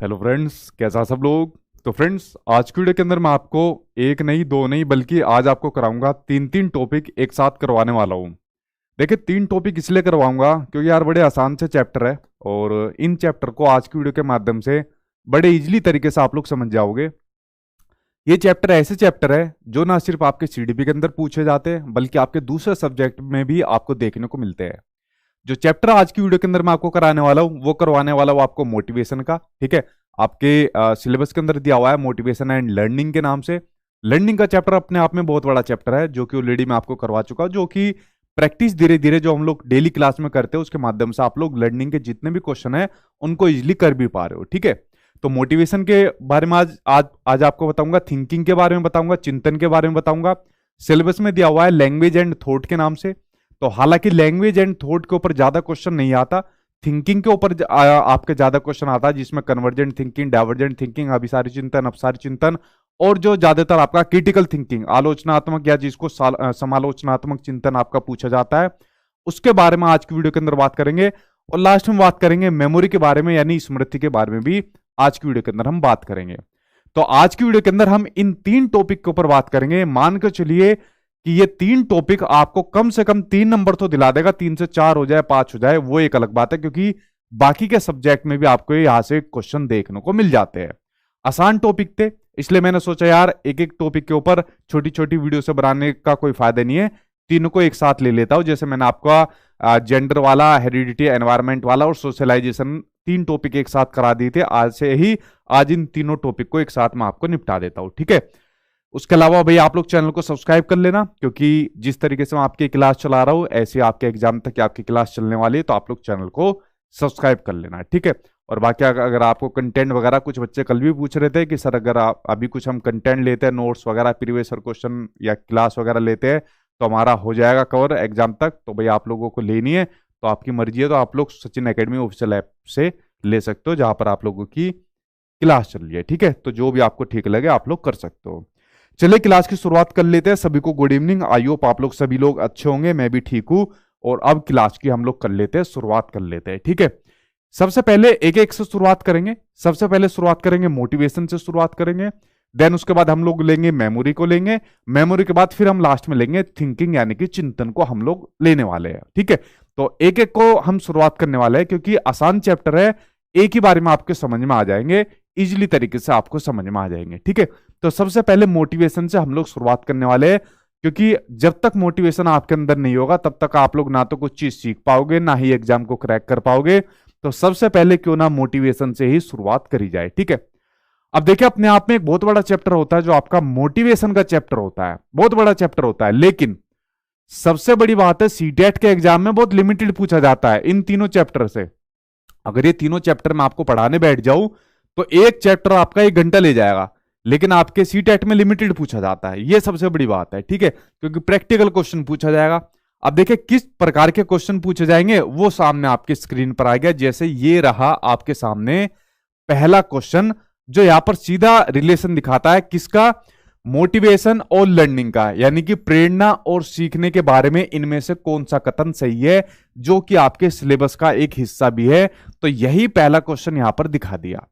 Hello friends, कैसा सब लोग। तो फ्रेंड्स, आज की वीडियो के अंदर मैं आपको एक नहीं दो नहीं बल्कि आज आपको कराऊंगा तीन तीन टॉपिक एक साथ करवाने वाला हूँ। देखिए, तीन टॉपिक इसलिए करवाऊंगा क्योंकि यार बड़े आसान से चैप्टर है और इन चैप्टर को आज की वीडियो के माध्यम से बड़े इजीली तरीके से आप लोग समझ जाओगे। ये चैप्टर ऐसे चैप्टर है जो ना सिर्फ आपके सीडीपी के अंदर पूछे जाते हैं बल्कि आपके दूसरे सब्जेक्ट में भी आपको देखने को मिलते हैं। जो चैप्टर आज की वीडियो के अंदर मैं आपको कराने वाला हूँ वो करवाने वाला हूँ आपको मोटिवेशन का। ठीक है, आपके सिलेबस के अंदर दिया हुआ है मोटिवेशन एंड लर्निंग के नाम से। लर्निंग का चैप्टर अपने आप में बहुत बड़ा चैप्टर है जो कि ऑलरेडी मैं आपको करवा चुका हूँ, जो कि प्रैक्टिस धीरे धीरे जो हम लोग डेली क्लास में करते हैं उसके माध्यम से आप लोग लर्निंग के जितने भी क्वेश्चन है उनको इजिली कर भी पा रहे हो। ठीक है, तो मोटिवेशन के बारे में आज आपको बताऊंगा, थिंकिंग के बारे में बताऊंगा, चिंतन के बारे में बताऊंगा। सिलेबस में दिया हुआ है लैंग्वेज एंड थॉट के नाम से। तो हालांकि लैंग्वेज एंड थॉट के ऊपर ज्यादा क्वेश्चन नहीं आता, थिंकिंग के ऊपर आपके ज्यादा क्वेश्चन आता है, जिसमें कन्वर्जेंट थिंकिंग, डाइवर्जेंट थिंकिंग, अभिसारी चिंतन, अपसारी चिंतन और जो ज्यादातर आपका क्रिटिकल थिंकिंग, आलोचनात्मक या जिसको समालोचनात्मक चिंतन आपका पूछा जाता है, उसके बारे में आज की वीडियो के अंदर बात करेंगे। और लास्ट में बात करेंगे मेमोरी के बारे में, यानी स्मृति के बारे में भी आज की वीडियो के अंदर हम बात करेंगे। तो आज की वीडियो के अंदर हम इन तीन टॉपिक के ऊपर बात करेंगे। मान के चलिए कि ये तीन टॉपिक आपको कम से कम 3 नंबर तो दिला देगा, 3 से 4 हो जाए, 5 हो जाए, वो एक अलग बात है, क्योंकि बाकी के सब्जेक्ट में भी आपको यहां से क्वेश्चन देखने को मिल जाते हैं। आसान टॉपिक थे, इसलिए मैंने सोचा यार एक एक टॉपिक के ऊपर छोटी छोटी वीडियो से बनाने का कोई फायदा नहीं है, तीनों को एक साथ ले लेता हूं। जैसे मैंने आपका जेंडर वाला, हेरिडिटी, एनवायरमेंट वाला और सोशलाइजेशन 3 टॉपिक एक साथ करा दिए थे। आज इन तीनों टॉपिक को एक साथ मैं आपको निपटा देता हूं। ठीक है, उसके अलावा भाई आप लोग चैनल को सब्सक्राइब कर लेना, क्योंकि जिस तरीके से मैं आपकी क्लास चला रहा हूं ऐसे आपके एग्जाम तक आपकी क्लास चलने वाली है, तो आप लोग चैनल को सब्सक्राइब कर लेना। ठीक है, और बाकी अगर आपको कंटेंट वगैरह, कुछ बच्चे कल भी पूछ रहे थे कि सर अगर आप अभी कुछ हम कंटेंट लेते हैं, नोट्स वगैरह, प्रीवियस क्वेश्चन या क्लास वगैरह लेते हैं तो हमारा हो जाएगा कवर एग्जाम तक, तो भाई आप लोगों को लेनी है तो आपकी मर्जी है, तो आप लोग सचिन एकेडमी ऑफिशियल ऐप से ले सकते हो जहां पर आप लोगों की क्लास चल रही है। ठीक है, तो जो भी आपको ठीक लगे आप लोग कर सकते हो। चलिए क्लास की शुरुआत कर लेते हैं। सभी को गुड इवनिंग। आई होप आप लोग सभी लोग अच्छे होंगे, मैं भी ठीक हूं। और अब क्लास की हम लोग कर लेते हैं, शुरुआत कर लेते हैं। ठीक है, सबसे पहले एक एक से शुरुआत करेंगे। सबसे पहले शुरुआत करेंगे मोटिवेशन से शुरुआत करेंगे, देन उसके बाद हम लोग लेंगे मेमोरी को लेंगे, मेमोरी के बाद फिर हम लास्ट में लेंगे थिंकिंग यानी कि चिंतन को हम लोग लेने वाले हैं। ठीक है, तो एक एक को हम शुरुआत करने वाले हैं क्योंकि आसान चैप्टर है, एक ही बारे में आपके समझ में आ जाएंगे, इजिली तरीके से आपको समझ में आ जाएंगे। ठीक है, तो सबसे पहले मोटिवेशन से हम लोग शुरुआत करने वाले हैं, क्योंकि जब तक मोटिवेशन आपके अंदर नहीं होगा तब तक आप लोग ना तो कुछ चीज सीख पाओगे ना ही एग्जाम को क्रैक कर पाओगे। तो सबसे पहले क्यों ना मोटिवेशन से ही शुरुआत करी जाए। ठीक है, अब देखिए अपने आप में एक बहुत बड़ा चैप्टर होता है जो आपका मोटिवेशन का चैप्टर होता है, बहुत बड़ा चैप्टर होता है, लेकिन सबसे बड़ी बात है सीटेट के एग्जाम में बहुत लिमिटेड पूछा जाता है इन तीनों चैप्टर से। अगर ये तीनों चैप्टर मैं आपको पढ़ाने बैठ जाऊं तो एक चैप्टर आपका 1 घंटा ले जाएगा, लेकिन आपके सीटेट में लिमिटेड पूछा जाता है, ये सबसे बड़ी बात है। ठीक है, क्योंकि प्रैक्टिकल क्वेश्चन पूछा जाएगा। अब देखिए किस प्रकार के क्वेश्चन पूछे जाएंगे वो सामने आपकी स्क्रीन पर आ गया। जैसे ये रहा आपके सामने पहला क्वेश्चन, जो यहां पर सीधा रिलेशन दिखाता है किसका, मोटिवेशन और लर्निंग का, यानी कि प्रेरणा और सीखने के बारे में इनमें से कौन सा कथन सही है, जो कि आपके सिलेबस का एक हिस्सा भी है। तो यही पहला क्वेश्चन यहां पर दिखा दिया।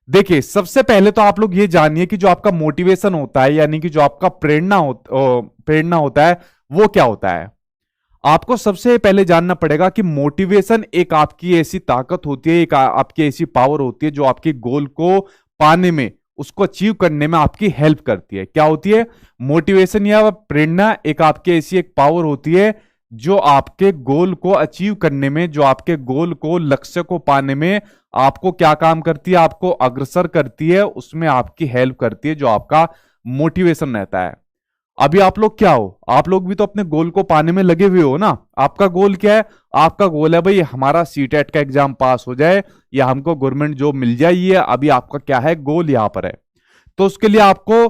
देखिए सबसे पहले तो आप लोग ये जानिए कि जो आपका मोटिवेशन होता है, यानी कि जो आपका प्रेरणा होता है वो क्या होता है। आपको सबसे पहले जानना पड़ेगा कि मोटिवेशन एक आपकी ऐसी ताकत होती है, एक आपकी ऐसी पावर होती है जो आपके गोल को पाने में, उसको अचीव करने में आपकी हेल्प करती है। क्या होती है मोटिवेशन या प्रेरणा? एक आपकी ऐसी एक पावर होती है जो आपके गोल को अचीव करने में, जो आपके गोल को, लक्ष्य को पाने में आपको क्या काम करती है, आपको अग्रसर करती है, उसमें आपकी हेल्प करती है, जो आपका मोटिवेशन रहता है। अभी आप लोग क्या हो, आप लोग भी तो अपने गोल को पाने में लगे हुए हो ना। आपका गोल क्या है? आपका गोल है भाई हमारा सीटेट का एग्जाम पास हो जाए या हमको गवर्नमेंट जॉब मिल जाए। ये अभी आपका क्या है, गोल यहां पर है। तो उसके लिए आपको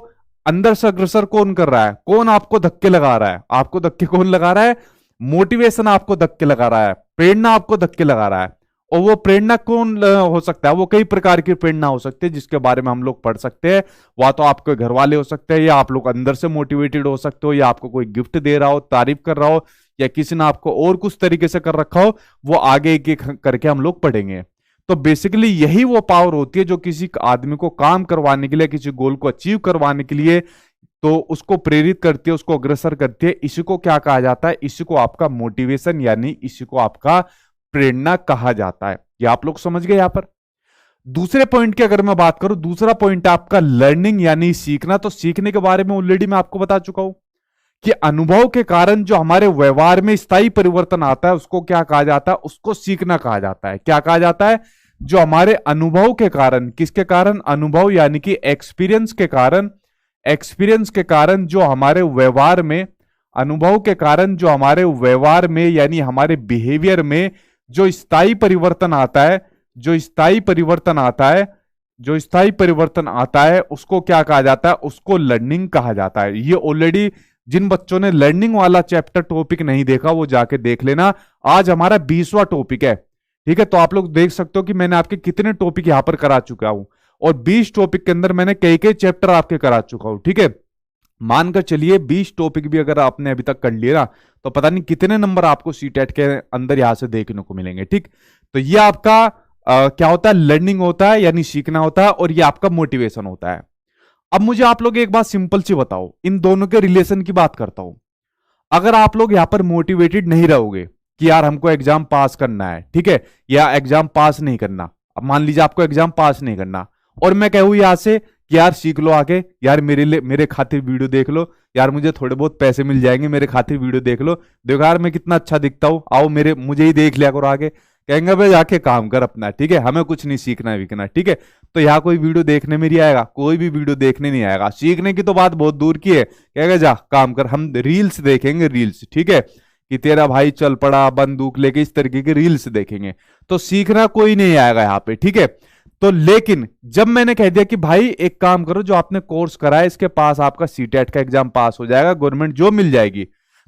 अंदर से अग्रसर कौन कर रहा है, कौन आपको धक्के लगा रहा है? आपको धक्के कौन लगा रहा है? मोटिवेशन आपको धक्के लगा रहा है, प्रेरणा आपको धक्के लगा रहा है। और वो प्रेरणा कौन हो सकता है? वो कई प्रकार की प्रेरणा हो सकती है जिसके बारे में हम लोग पढ़ सकते हैं। वह तो आपके घर वाले हो सकते हैं, या आप लोग अंदर से मोटिवेटेड हो सकते हो, या आपको कोई गिफ्ट दे रहा हो, तारीफ कर रहा हो, या किसी ने आपको और कुछ तरीके से कर रखा हो। वो आगे एक एक करके हम लोग पढ़ेंगे। तो बेसिकली यही वो पावर होती है जो किसी आदमी को काम करवाने के लिए, किसी गोल को अचीव करवाने के लिए तो उसको प्रेरित करती है, उसको अग्रसर करती है। इसी को क्या कहा जाता है? इसी को आपका मोटिवेशन यानी इसी को आपका प्रेरणा कहा जाता है। ये आप लोग समझ गए। यहां पर दूसरे पॉइंट की अगर मैं बात करूं, दूसरा पॉइंट है आपका लर्निंग यानी सीखना। तो सीखने के बारे में ऑलरेडी मैं आपको बता चुका हूं कि अनुभव के कारण जो हमारे व्यवहार में स्थायी परिवर्तन आता है उसको क्या कहा जाता है? उसको सीखना कहा जाता है। क्या कहा जाता है? जो हमारे अनुभव के कारण, किसके कारण? अनुभव यानी कि एक्सपीरियंस के कारण, एक्सपीरियंस के कारण जो हमारे व्यवहार में, अनुभव के कारण जो हमारे व्यवहार में यानी हमारे बिहेवियर में जो स्थायी परिवर्तन आता है, जो स्थायी परिवर्तन आता है, जो स्थायी परिवर्तन आता है उसको क्या कहा जाता है? उसको लर्निंग कहा जाता है। ये ऑलरेडी जिन बच्चों ने लर्निंग वाला चैप्टर टॉपिक नहीं देखा वो जाके देख लेना। आज हमारा 20वां टॉपिक है, ठीक है। तो आप लोग देख सकते हो कि मैंने आपके कितने टॉपिक यहां पर करा चुका हूं, और 20 टॉपिक के अंदर मैंने कई कई चैप्टर आपके करा चुका हूं, ठीक है। मानकर चलिए 20 टॉपिक भी अगर आपने अभी तक कर लिए ना, तो पता नहीं कितने नंबर आपको सीटेट के अंदर यहां से देखने को मिलेंगे, ठीक। तो ये आपका क्या होता है? लर्निंग होता है यानी सीखना होता है, और ये आपका मोटिवेशन होता है। अब मुझे आप लोग एक बात सिंपल सी बताओ, इन दोनों के रिलेशन की बात करता हूं। अगर आप लोग यहां पर मोटिवेटेड नहीं रहोगे कि यार हमको एग्जाम पास करना है, ठीक है, या एग्जाम पास नहीं करना, अब मान लीजिए आपको एग्जाम पास नहीं करना, और मैं कहूं यहां से कि यार सीख लो आगे, यार मेरे खातिर वीडियो देख लो, यार मुझे थोड़े बहुत पैसे मिल जाएंगे, मेरे खातिर वीडियो देख लो, देखो यार मैं कितना अच्छा दिखता हूं, आओ मुझे ही देख लिया करो आगे। कहेंगे भाई जाके काम कर अपना, ठीक है, हमें कुछ नहीं सीखना विकना, ठीक है। तो यहाँ कोई वीडियो देखने में नहीं आएगा, कोई भी वीडियो देखने नहीं आएगा। सीखने की तो बात बहुत दूर की है, कहेगा जा काम कर, हम रील्स देखेंगे, रील्स, ठीक है, कि तेरा भाई चल पड़ा बंदूक लेके, इस तरीके की रील्स देखेंगे। तो सीखना कोई नहीं आएगा यहाँ पे, ठीक है। तो लेकिन जब मैंने कह दिया कि भाई एक काम करो, जो आपने कोर्स करा है इसके पास आपका सीटेट का एग्जाम पास हो जाएगा, गवर्नमेंट जॉब मिल जाएगी,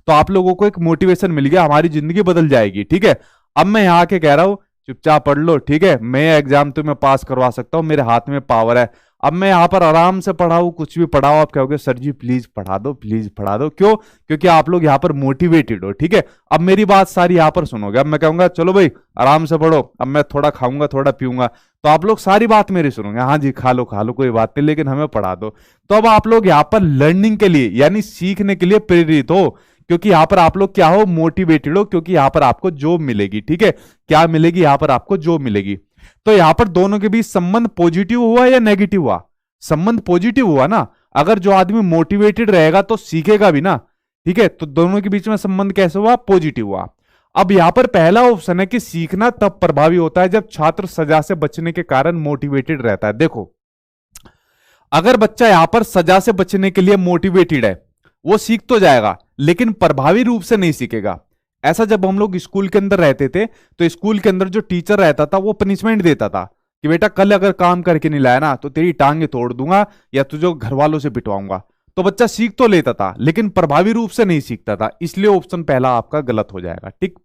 तो आप लोगों को एक मोटिवेशन मिल गया, हमारी जिंदगी बदल जाएगी, ठीक है। अब मैं यहाँ के कह रहा हूं चुपचाप पढ़ लो, ठीक है, मैं एग्जाम तुम्हें पास करवा सकता हूं, मेरे हाथ में पावर है। अब मैं यहाँ पर आराम से पढ़ाऊं, कुछ भी पढ़ाओ, आप कहोगे सर जी प्लीज पढ़ा दो, प्लीज पढ़ा दो। क्यों? क्योंकि आप लोग यहाँ पर मोटिवेटेड हो, ठीक है। अब मेरी बात सारी यहाँ पर सुनोगे। अब मैं कहूंगा चलो भाई आराम से पढ़ो, अब मैं थोड़ा खाऊंगा थोड़ा पीऊंगा, तो आप लोग सारी बात मेरी सुनोगे, हाँ जी खा लो कोई बात नहीं, लेकिन हमें पढ़ा दो। तो अब आप लोग यहाँ पर लर्निंग के लिए यानी सीखने के लिए प्रेरित हो, क्योंकि यहां पर आप लोग क्या हो? मोटिवेटेड हो, क्योंकि यहां पर आपको जॉब मिलेगी, ठीक है। क्या मिलेगी? यहां पर आपको जॉब मिलेगी। तो यहां पर दोनों के बीच संबंध पॉजिटिव हुआ या नेगेटिव हुआ? संबंध पॉजिटिव हुआ ना। अगर जो आदमी मोटिवेटेड रहेगा तो सीखेगा भी ना, ठीक है। तो दोनों के बीच में संबंध कैसे हुआ? पॉजिटिव हुआ। अब यहां पर पहला ऑप्शन है कि सीखना तब प्रभावी होता है जब छात्र सजा से बचने के कारण मोटिवेटेड रहता है। देखो, अगर बच्चा यहां पर सजा से बचने के लिए मोटिवेटेड है, वो सीख तो जाएगा लेकिन प्रभावी रूप से नहीं सीखेगा। ऐसा जब हम लोग स्कूल के अंदर रहते थे तो स्कूल के अंदर जो टीचर रहता था वो पनिशमेंट देता था कि बेटा कल अगर काम करके नहीं लाया ना तो तेरी टांगे तोड़ दूंगा या तुझे घर वालों से पिटवाऊंगा। तो बच्चा सीख तो लेता था लेकिन प्रभावी रूप से नहीं सीखता था, इसलिए ऑप्शन पहला आपका गलत हो जाएगा, ठीक।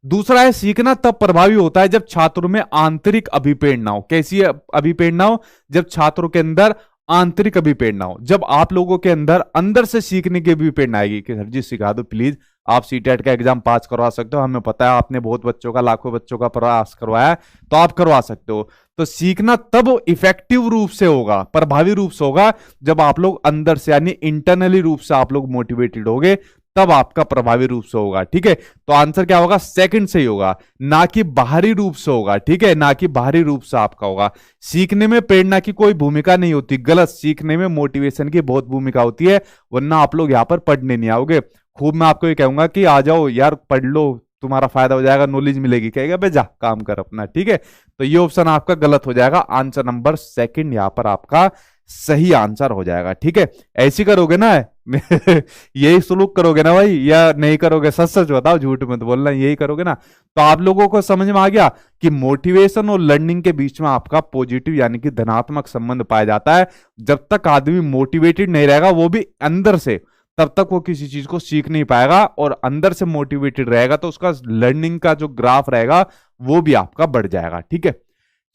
दूसरा है सीखना तब प्रभावी होता है जब छात्रों में आंतरिक अभिप्रेरणा हो। कैसी अभिप्रेरणा हो? जब छात्रों के अंदर आंतरिक अभिप्रेरणा हो, जब आप लोगों के अंदर अंदर से सीखने की अभिप्रेरणा आएगी कि सर जी सिखा दो प्लीज, आप सीटेट का एग्जाम पास करवा सकते हो, हमें पता है आपने बहुत बच्चों का, लाखों बच्चों का प्रयास करवाया है, तो आप करवा सकते हो। तो सीखना तब इफेक्टिव रूप से होगा, प्रभावी रूप से होगा, जब आप लोग अंदर से यानी इंटरनली रूप से आप लोग मोटिवेटेड होगे, तब आपका प्रभावी रूप से होगा, ठीक है। तो आंसर क्या होगा? सेकंड सही होगा, ना कि बाहरी रूप से होगा, ठीक है, ना कि बाहरी रूप से आपका होगा। सीखने में प्रेरणा की कोई भूमिका नहीं होती, गलत। सीखने में मोटिवेशन की बहुत भूमिका होती है, वरना आप लोग यहां पर पढ़ने नहीं आओगे। खूब मैं आपको ये कहूंगा कि आ जाओ यार पढ़ लो, तुम्हारा फायदा हो जाएगा, नॉलेज मिलेगी, कहेगा बे जा काम कर अपना, ठीक है। तो ये ऑप्शन आपका गलत हो जाएगा, आंसर नंबर सेकंड यहां पर आपका सही आंसर हो जाएगा, ठीक है। ऐसी करोगे ना यही सलूक करोगे ना भाई, या नहीं करोगे? सच सच बताओ, झूठ मत बोलना, यही करोगे ना? तो आप लोगों को समझ में आ गया कि मोटिवेशन और लर्निंग के बीच में आपका पॉजिटिव यानी कि धनात्मक संबंध पाया जाता है। जब तक आदमी मोटिवेटेड नहीं रहेगा, वो भी अंदर से, तब तक वो किसी चीज को सीख नहीं पाएगा, और अंदर से मोटिवेटेड रहेगा तो उसका लर्निंग का जो ग्राफ रहेगा वो भी आपका बढ़ जाएगा, ठीक है।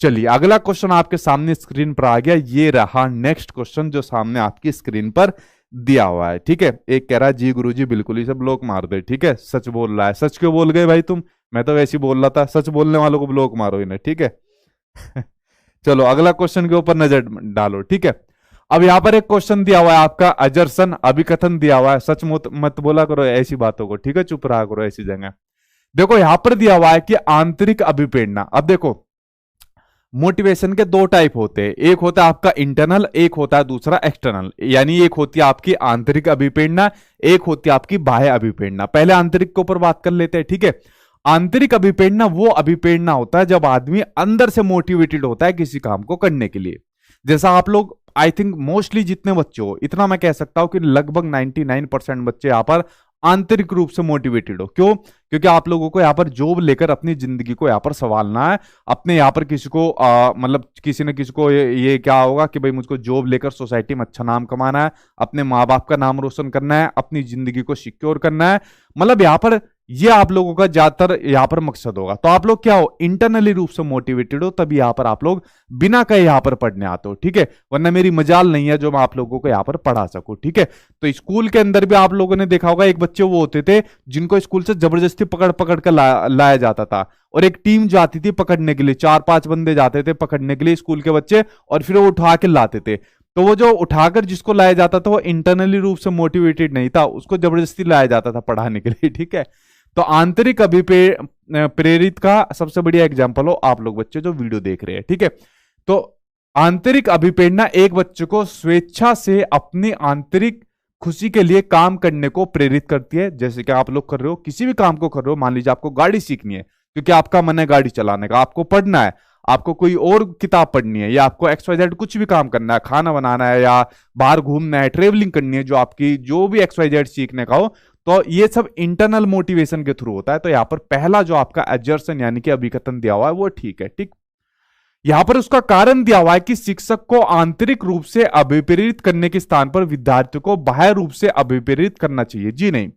चलिए अगला क्वेश्चन आपके सामने स्क्रीन पर आ गया, ये रहा नेक्स्ट क्वेश्चन जो सामने आपकी स्क्रीन पर दिया हुआ है, ठीक है। एक कह रहा है जी गुरुजी बिल्कुल ही सब ब्लॉक मार दे, ठीक है, सच बोल रहा है। सच क्यों बोल गए भाई तुम? मैं तो वैसे ही बोल रहा था, सच बोलने वालों को ब्लॉक मारो इन्हें, ठीक है। चलो अगला क्वेश्चन के ऊपर नजर डालो, ठीक है। अब यहां पर एक क्वेश्चन दिया हुआ है आपका, अजरसन अभिकथन दिया हुआ है, सच मत बोला करो ऐसी बातों को, ठीक है, चुप रहा करो ऐसी जगह। देखो यहां पर दिया हुआ है कि आंतरिक अभिप्रेरणा। अब देखो मोटिवेशन के दो टाइप होते हैं, एक होता है आपका इंटरनल, एक होता है दूसरा एक्सटर्नल। यानी एक होती है आपकी आंतरिक अभिप्रेरणा, एक होती है आपकी बाह्य अभिप्रेरणा। पहले आंतरिक के ऊपर बात कर लेते हैं, ठीक है। आंतरिक अभिप्रेरणा वो अभिप्रेरणा होता है जब आदमी अंदर से मोटिवेटेड होता है किसी काम को करने के लिए। जैसा आप लोग आई थिंक मोस्टली जितने बच्चे हो, इतना मैं कह सकता हूं कि लगभग 99% बच्चे यहां पर आंतरिक रूप से मोटिवेटेड हो। क्यों? क्योंकि आप लोगों को यहाँ पर जॉब लेकर अपनी जिंदगी को यहाँ पर संभालना है। अपने यहाँ पर किसी को मतलब किसी न किसी को ये क्या होगा कि भाई मुझको जॉब लेकर सोसाइटी में अच्छा नाम कमाना है, अपने माँ बाप का नाम रोशन करना है, अपनी जिंदगी को सिक्योर करना है। मतलब यहाँ पर ये आप लोगों का ज्यादातर यहाँ पर मकसद होगा। तो आप लोग क्या हो, इंटरनली रूप से मोटिवेटेड हो, तभी यहाँ पर आप लोग बिना कहे यहाँ पर पढ़ने आते हो, ठीक है। वरना मेरी मजाल नहीं है जो मैं आप लोगों को यहाँ पर पढ़ा सकूं, ठीक है। तो स्कूल के अंदर भी आप लोगों ने देखा होगा, एक बच्चे वो होते थे जिनको स्कूल से जबरदस्ती पकड़ पकड़ कर लाया जाता था, और एक टीम जाती थी पकड़ने के लिए, 4-5 बंदे जाते थे पकड़ने के लिए स्कूल के बच्चे, और फिर वो उठा के लाते थे। तो वो जो उठाकर जिसको लाया जाता था वो इंटरनली रूप से मोटिवेटेड नहीं था, उसको जबरदस्ती लाया जाता था पढ़ाने के लिए, ठीक है। तो आंतरिक अभिप्रेरित का सबसे बढ़िया एग्जांपल हो आप लोग बच्चे जो वीडियो देख रहे हैं, ठीक है। तो आंतरिक अभिप्रेरणा एक बच्चे को स्वेच्छा से अपनी आंतरिक खुशी के लिए काम करने को प्रेरित करती है। जैसे कि आप लोग कर रहे हो, किसी भी काम को कर रहे हो, मान लीजिए आपको गाड़ी सीखनी है क्योंकि आपका मन है गाड़ी चलाने का, आपको पढ़ना है, आपको कोई और किताब पढ़नी है, या आपको XYZ कुछ भी काम करना है, खाना बनाना है, या बाहर घूमना है, ट्रेवलिंग करनी है, जो आपकी जो भी XYZ सीखने का हो, तो ये सब इंटरनल मोटिवेशन के थ्रू होता है। तो यहां पर पहला जो आपका एजर्सन यानी कि अभिकथन दिया हुआ है वो ठीक है, ठीक। यहां पर उसका कारण दिया हुआ है कि शिक्षक को आंतरिक रूप से अभिप्रेरित करने के स्थान पर विद्यार्थी को बाह्य रूप से अभिप्रेरित करना चाहिए। जी नहीं,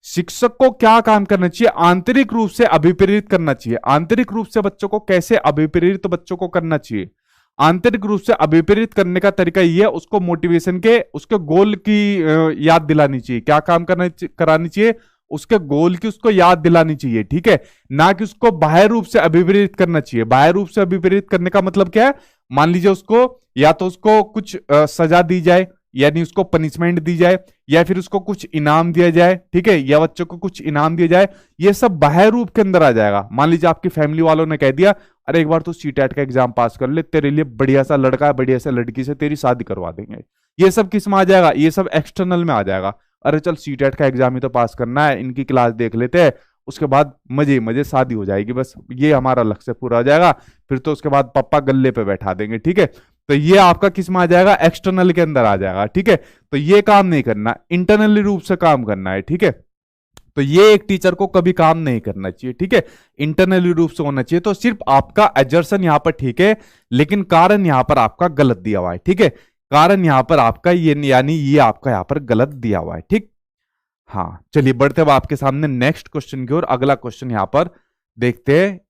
शिक्षक को क्या काम करना चाहिए? आंतरिक रूप से अभिप्रेरित करना चाहिए। आंतरिक रूप से बच्चों को कैसे अभिप्रेरित बच्चों को करना चाहिए? आंतरिक रूप से अभिप्रेरित करने का तरीका यह है, उसको मोटिवेशन के उसके गोल की याद दिलानी चाहिए। क्या काम करानी चाहिए? उसके गोल की उसको याद दिलानी चाहिए, ठीक है, ना कि उसको बाह्य रूप से अभिप्रेरित करना चाहिए। बाह्य रूप से अभिप्रेरित करने का मतलब क्या है? मान लीजिए उसको या तो उसको कुछ सजा दी जाए, यानी उसको पनिशमेंट दी जाए, या फिर उसको कुछ इनाम दिया जाए, ठीक है, या बच्चों को कुछ इनाम दिया जाए। ये सब बाह्य रूप के अंदर आ जाएगा। मान लीजिए आपकी फैमिली वालों ने कह दिया, अरे एक बार तो सीटेट का एग्जाम पास कर ले, तेरे लिए बढ़िया सा लड़का है, बढ़िया सा लड़की से तेरी शादी करवा देंगे। ये सब किस में आ जाएगा? ये सब एक्सटर्नल में आ जाएगा। अरे चल सीटेट का एग्जाम ही तो पास करना है, इनकी क्लास देख लेते हैं, उसके बाद मजे मजे शादी हो जाएगी, बस ये हमारा लक्ष्य पूरा हो जाएगा, फिर तो उसके बाद पापा गल्ले पे बैठा देंगे, ठीक है। तो ये आपका किस में आ जाएगा? एक्सटर्नल के अंदर आ जाएगा, ठीक है। तो ये काम नहीं करना, इंटरनली रूप से काम करना है, ठीक है। तो ये एक टीचर को कभी काम नहीं करना चाहिए, ठीक है, इंटरनली रूप से होना चाहिए। तो सिर्फ आपका एजर्सन यहां पर ठीक है, लेकिन कारण यहां पर आपका गलत दिया हुआ है, ठीक है। कारण यहां पर आपका ये यानी ये आपका यहां पर गलत दिया हुआ है, ठीक। हाँ चलिए बढ़ते हुए आपके सामने नेक्स्ट क्वेश्चन की ओर। अगला क्वेश्चन यहां पर देखते हैं,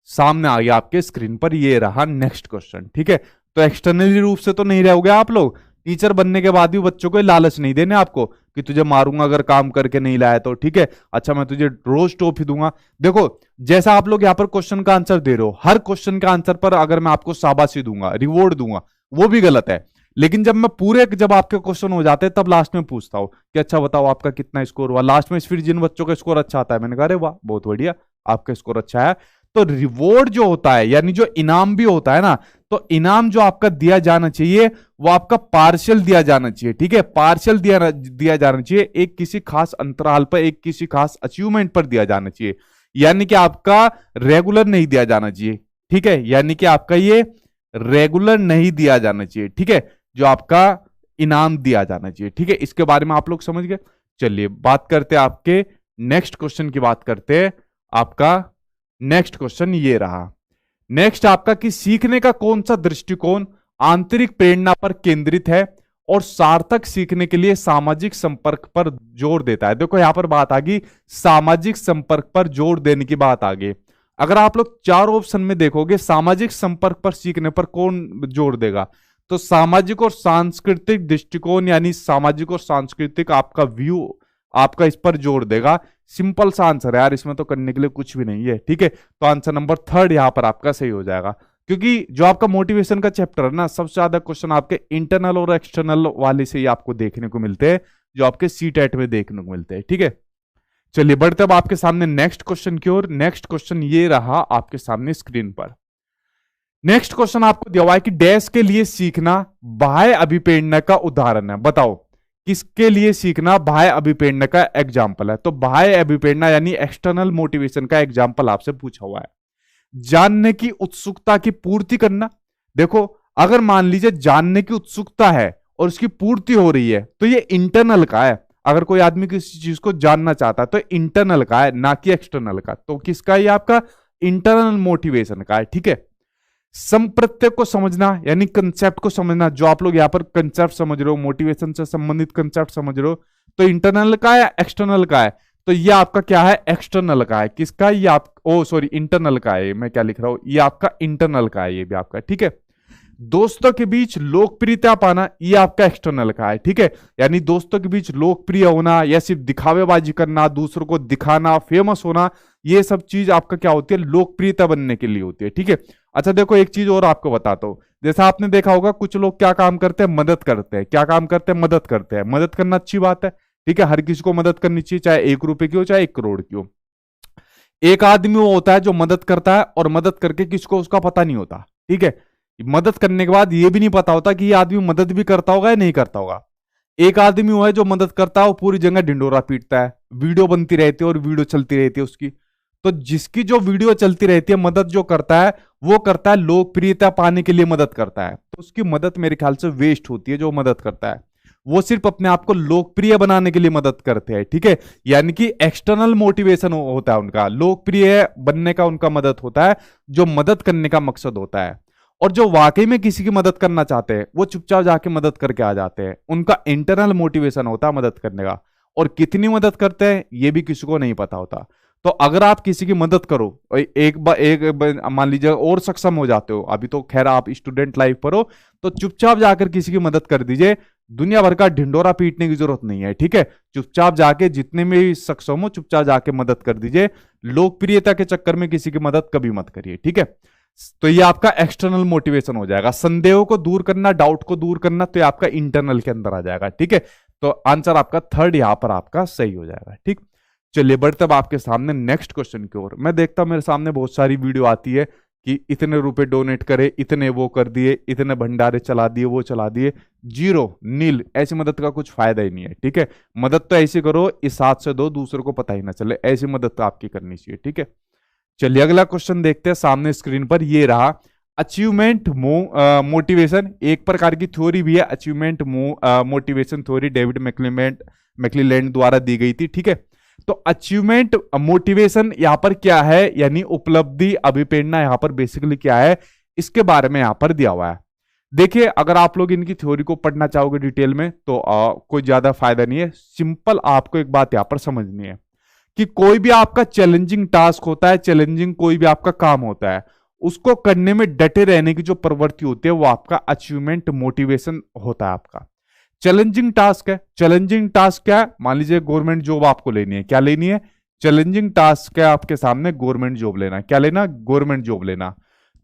सामने आ गया आपके स्क्रीन पर, ये रहा नेक्स्ट क्वेश्चन, ठीक है। तो एक्सटर्नली रूप से तो नहीं रहोगे आप लोग, टीचर बनने के बाद भी बच्चों को लालच नहीं देने आपको कि तुझे मारूंगा अगर काम करके नहीं लाया तो, ठीक है, अच्छा मैं तुझे रोज टॉफी दूंगा। देखो जैसा आप लोग यहाँ पर क्वेश्चन का आंसर दे रहे हो, हर क्वेश्चन का आंसर पर अगर मैं आपको शाबाशी दूंगा, रिवॉर्ड दूंगा, वो भी गलत है। लेकिन जब मैं पूरे जब आपके क्वेश्चन हो जाते हैं तब लास्ट में पूछता हूं कि अच्छा बताओ आपका कितना स्कोर हुआ, लास्ट में फिर जिन बच्चों का स्कोर अच्छा आता है मैंने कहा अरे वाह बहुत बढ़िया आपका स्कोर अच्छा है। तो रिवॉर्ड जो होता है यानी जो इनाम भी होता है ना, तो इनाम जो आपका दिया जाना चाहिए वो आपका पार्शियल दिया जाना चाहिए, ठीक है, पार्शियल दिया जाना चाहिए, एक किसी खास अंतराल पर, एक किसी खास अचीवमेंट पर दिया जाना चाहिए, यानी कि आपका रेगुलर नहीं दिया जाना चाहिए, ठीक है, यानी कि आपका ये रेगुलर नहीं दिया जाना चाहिए, ठीक है, जो आपका इनाम दिया जाना चाहिए, ठीक है। इसके बारे में आप लोग समझ गए। चलिए बात करते हैं आपके नेक्स्ट क्वेश्चन की बात करते हैं। आपका नेक्स्ट क्वेश्चन ये रहा, नेक्स्ट आपका कि सीखने का कौन सा दृष्टिकोण आंतरिक प्रेरणा पर केंद्रित है और सार्थक सीखने के लिए सामाजिक संपर्क पर जोर देता है। देखो यहां पर बात आ गई, सामाजिक संपर्क पर जोर देने की बात आ गई। अगर आप लोग 4 ऑप्शन में देखोगे, सामाजिक संपर्क पर सीखने पर कौन जोर देगा? तो सामाजिक और सांस्कृतिक दृष्टिकोण यानी सामाजिक और सांस्कृतिक आपका व्यू आपका इस पर जोर देगा। सिंपल सा आंसर है यार, इसमें तो करने के लिए कुछ भी नहीं है, ठीक है। तो आंसर नंबर 3 यहां पर आपका सही हो जाएगा। क्योंकि जो आपका मोटिवेशन का चैप्टर है ना, सबसे ज्यादा क्वेश्चन आपके इंटरनल और एक्सटर्नल वाले से ही आपको देखने को मिलते हैं, जो आपके सीटेट में देखने को मिलते हैं। ठीक है, चलिए बढ़ते अब आपके सामने नेक्स्ट क्वेश्चन की ओर। नेक्स्ट क्वेश्चन ये रहा आपके सामने स्क्रीन पर। नेक्स्ट क्वेश्चन आपको दिया हुआ है कि डैश के लिए सीखना बाह्य अभिप्रेरणा का उदाहरण है। बताओ किसके लिए सीखना बाह्य अभिप्रेरणा का एग्जाम्पल है। तो बाह्य अभिप्रेरणा यानी एक्सटर्नल मोटिवेशन का एग्जाम्पल आपसे पूछा हुआ है। जानने की उत्सुकता की पूर्ति करना। देखो अगर मान लीजिए जानने की उत्सुकता है और उसकी पूर्ति हो रही है तो ये इंटरनल का है। अगर कोई आदमी किसी चीज को जानना चाहता है तो इंटरनल का है, ना कि एक्सटर्नल का। तो किसका है? ये आपका इंटरनल मोटिवेशन का है। ठीक है, संप्रत्यय को समझना यानी कंसेप्ट को समझना। जो आप लोग यहाँ पर कंसेप्ट समझ रहे हो, मोटिवेशन से संबंधित कंसेप्ट समझ रहे हो, तो इंटरनल का है एक्सटर्नल का है? तो ये आपका क्या है? एक्सटर्नल का है। किसका? ये आप इंटरनल का है। मैं क्या लिख रहा हूं, ये आपका इंटरनल का है, ये भी आपका। ठीक है, दोस्तों के बीच लोकप्रियता पाना, ये आपका एक्सटर्नल का है। ठीक है, यानी दोस्तों के बीच लोकप्रिय होना या सिर्फ दिखावेबाजी करना, दूसरों को दिखाना, फेमस होना, ये सब चीज आपका क्या होती है? लोकप्रियता बनने के लिए होती है। ठीक है, अच्छा देखो एक चीज और आपको बताता हूं। जैसा आपने देखा होगा कुछ लोग क्या काम करते हैं? मदद करते हैं। क्या काम करते हैं? मदद करते हैं। मदद करना अच्छी बात है। ठीक है, हर किसी को मदद करनी चाहिए, चाहे 1 रुपए की हो चाहे 1 करोड़ की हो। एक आदमी वो होता है जो मदद करता है और मदद करके किसको उसका पता नहीं होता। ठीक है, मदद करने के बाद ये भी नहीं पता होता कि ये आदमी मदद भी करता होगा या नहीं करता होगा। एक आदमी वो है जो मदद करता है, वो पूरी जगह ढिंडोरा पीटता है, वीडियो बनती रहती है और वीडियो चलती रहती है उसकी। तो जिसकी जो वीडियो चलती रहती है, मदद जो करता है वो करता है लोकप्रियता पाने के लिए मदद करता है, तो उसकी मदद मेरे ख्याल से वेस्ट होती है। जो मदद करता है वो सिर्फ अपने आप को लोकप्रिय बनाने के लिए मदद करते हैं। ठीक है, यानी कि एक्सटर्नल मोटिवेशन होता है उनका, लोकप्रिय बनने का उनका मदद होता है, जो मदद करने का मकसद होता है। और जो वाकई में किसी की मदद करना चाहते हैं वो चुपचाप जाके मदद करके आ जाते हैं। उनका इंटरनल मोटिवेशन होता है मदद करने का, और कितनी मदद करते हैं ये भी किसी को नहीं पता होता। तो अगर आप किसी की मदद करो और एक मान लीजिए और सक्षम हो जाते हो, अभी तो खैर आप स्टूडेंट लाइफ पर हो, तो चुपचाप जाकर किसी की मदद कर दीजिए। दुनिया भर का ढिंडोरा पीटने की जरूरत नहीं है। ठीक है, चुपचाप जाके जितने में भी सक्षम हो चुपचाप जाके मदद कर दीजिए। लोकप्रियता के चक्कर में किसी की मदद कभी मत करिए। ठीक है, तो ये आपका एक्सटर्नल मोटिवेशन हो जाएगा। संदेहों को दूर करना, डाउट को दूर करना, तो ये आपका इंटरनल के अंदर आ जाएगा। ठीक है, तो आंसर आपका थर्ड यहां पर आपका सही हो जाएगा। ठीक, चलिए बढ़ते अब आपके सामने नेक्स्ट क्वेश्चन की ओर। मैं देखता हूं मेरे सामने बहुत सारी वीडियो आती है कि इतने रुपए डोनेट करे, इतने वो कर दिए, इतने भंडारे चला दिए, वो चला दिए, जीरो नील। ऐसी मदद का कुछ फायदा ही नहीं है। ठीक है, मदद तो ऐसी करो इस हाथ से दो, दूसरों को पता ही ना चले, ऐसी मदद तो आपकी करनी चाहिए। ठीक है, चलिए अगला क्वेश्चन देखते हैं सामने स्क्रीन पर। ये रहा अचीवमेंट मोटिवेशन। एक प्रकार की थ्योरी भी है अचीवमेंट मोटिवेशन थ्योरी, डेविड मैक्लीलैंड द्वारा दी गई थी। ठीक है, तो अचीवमेंट मोटिवेशन यहां पर क्या है, यानी उपलब्धि अभिप्रेरणा यहां पर बेसिकली क्या है, इसके बारे में यहां पर दिया हुआ है। देखिए अगर आप लोग इनकी थ्योरी को पढ़ना चाहोगे डिटेल में तो कोई ज्यादा फायदा नहीं है। सिंपल आपको एक बात यहां पर समझनी है कि कोई भी आपका चैलेंजिंग टास्क होता है, चैलेंजिंग कोई भी आपका काम होता है, उसको करने में डटे रहने की जो प्रवृत्ति होती है वो आपका अचीवमेंट मोटिवेशन होता है आपका। चैलेंजिंग टास्क है, चैलेंजिंग टास्क क्या है? मान लीजिए गवर्नमेंट जॉब आपको लेनी है। क्या लेनी है? चैलेंजिंग टास्क है आपके सामने, गवर्नमेंट जॉब लेना। क्या लेना? गवर्नमेंट जॉब लेना।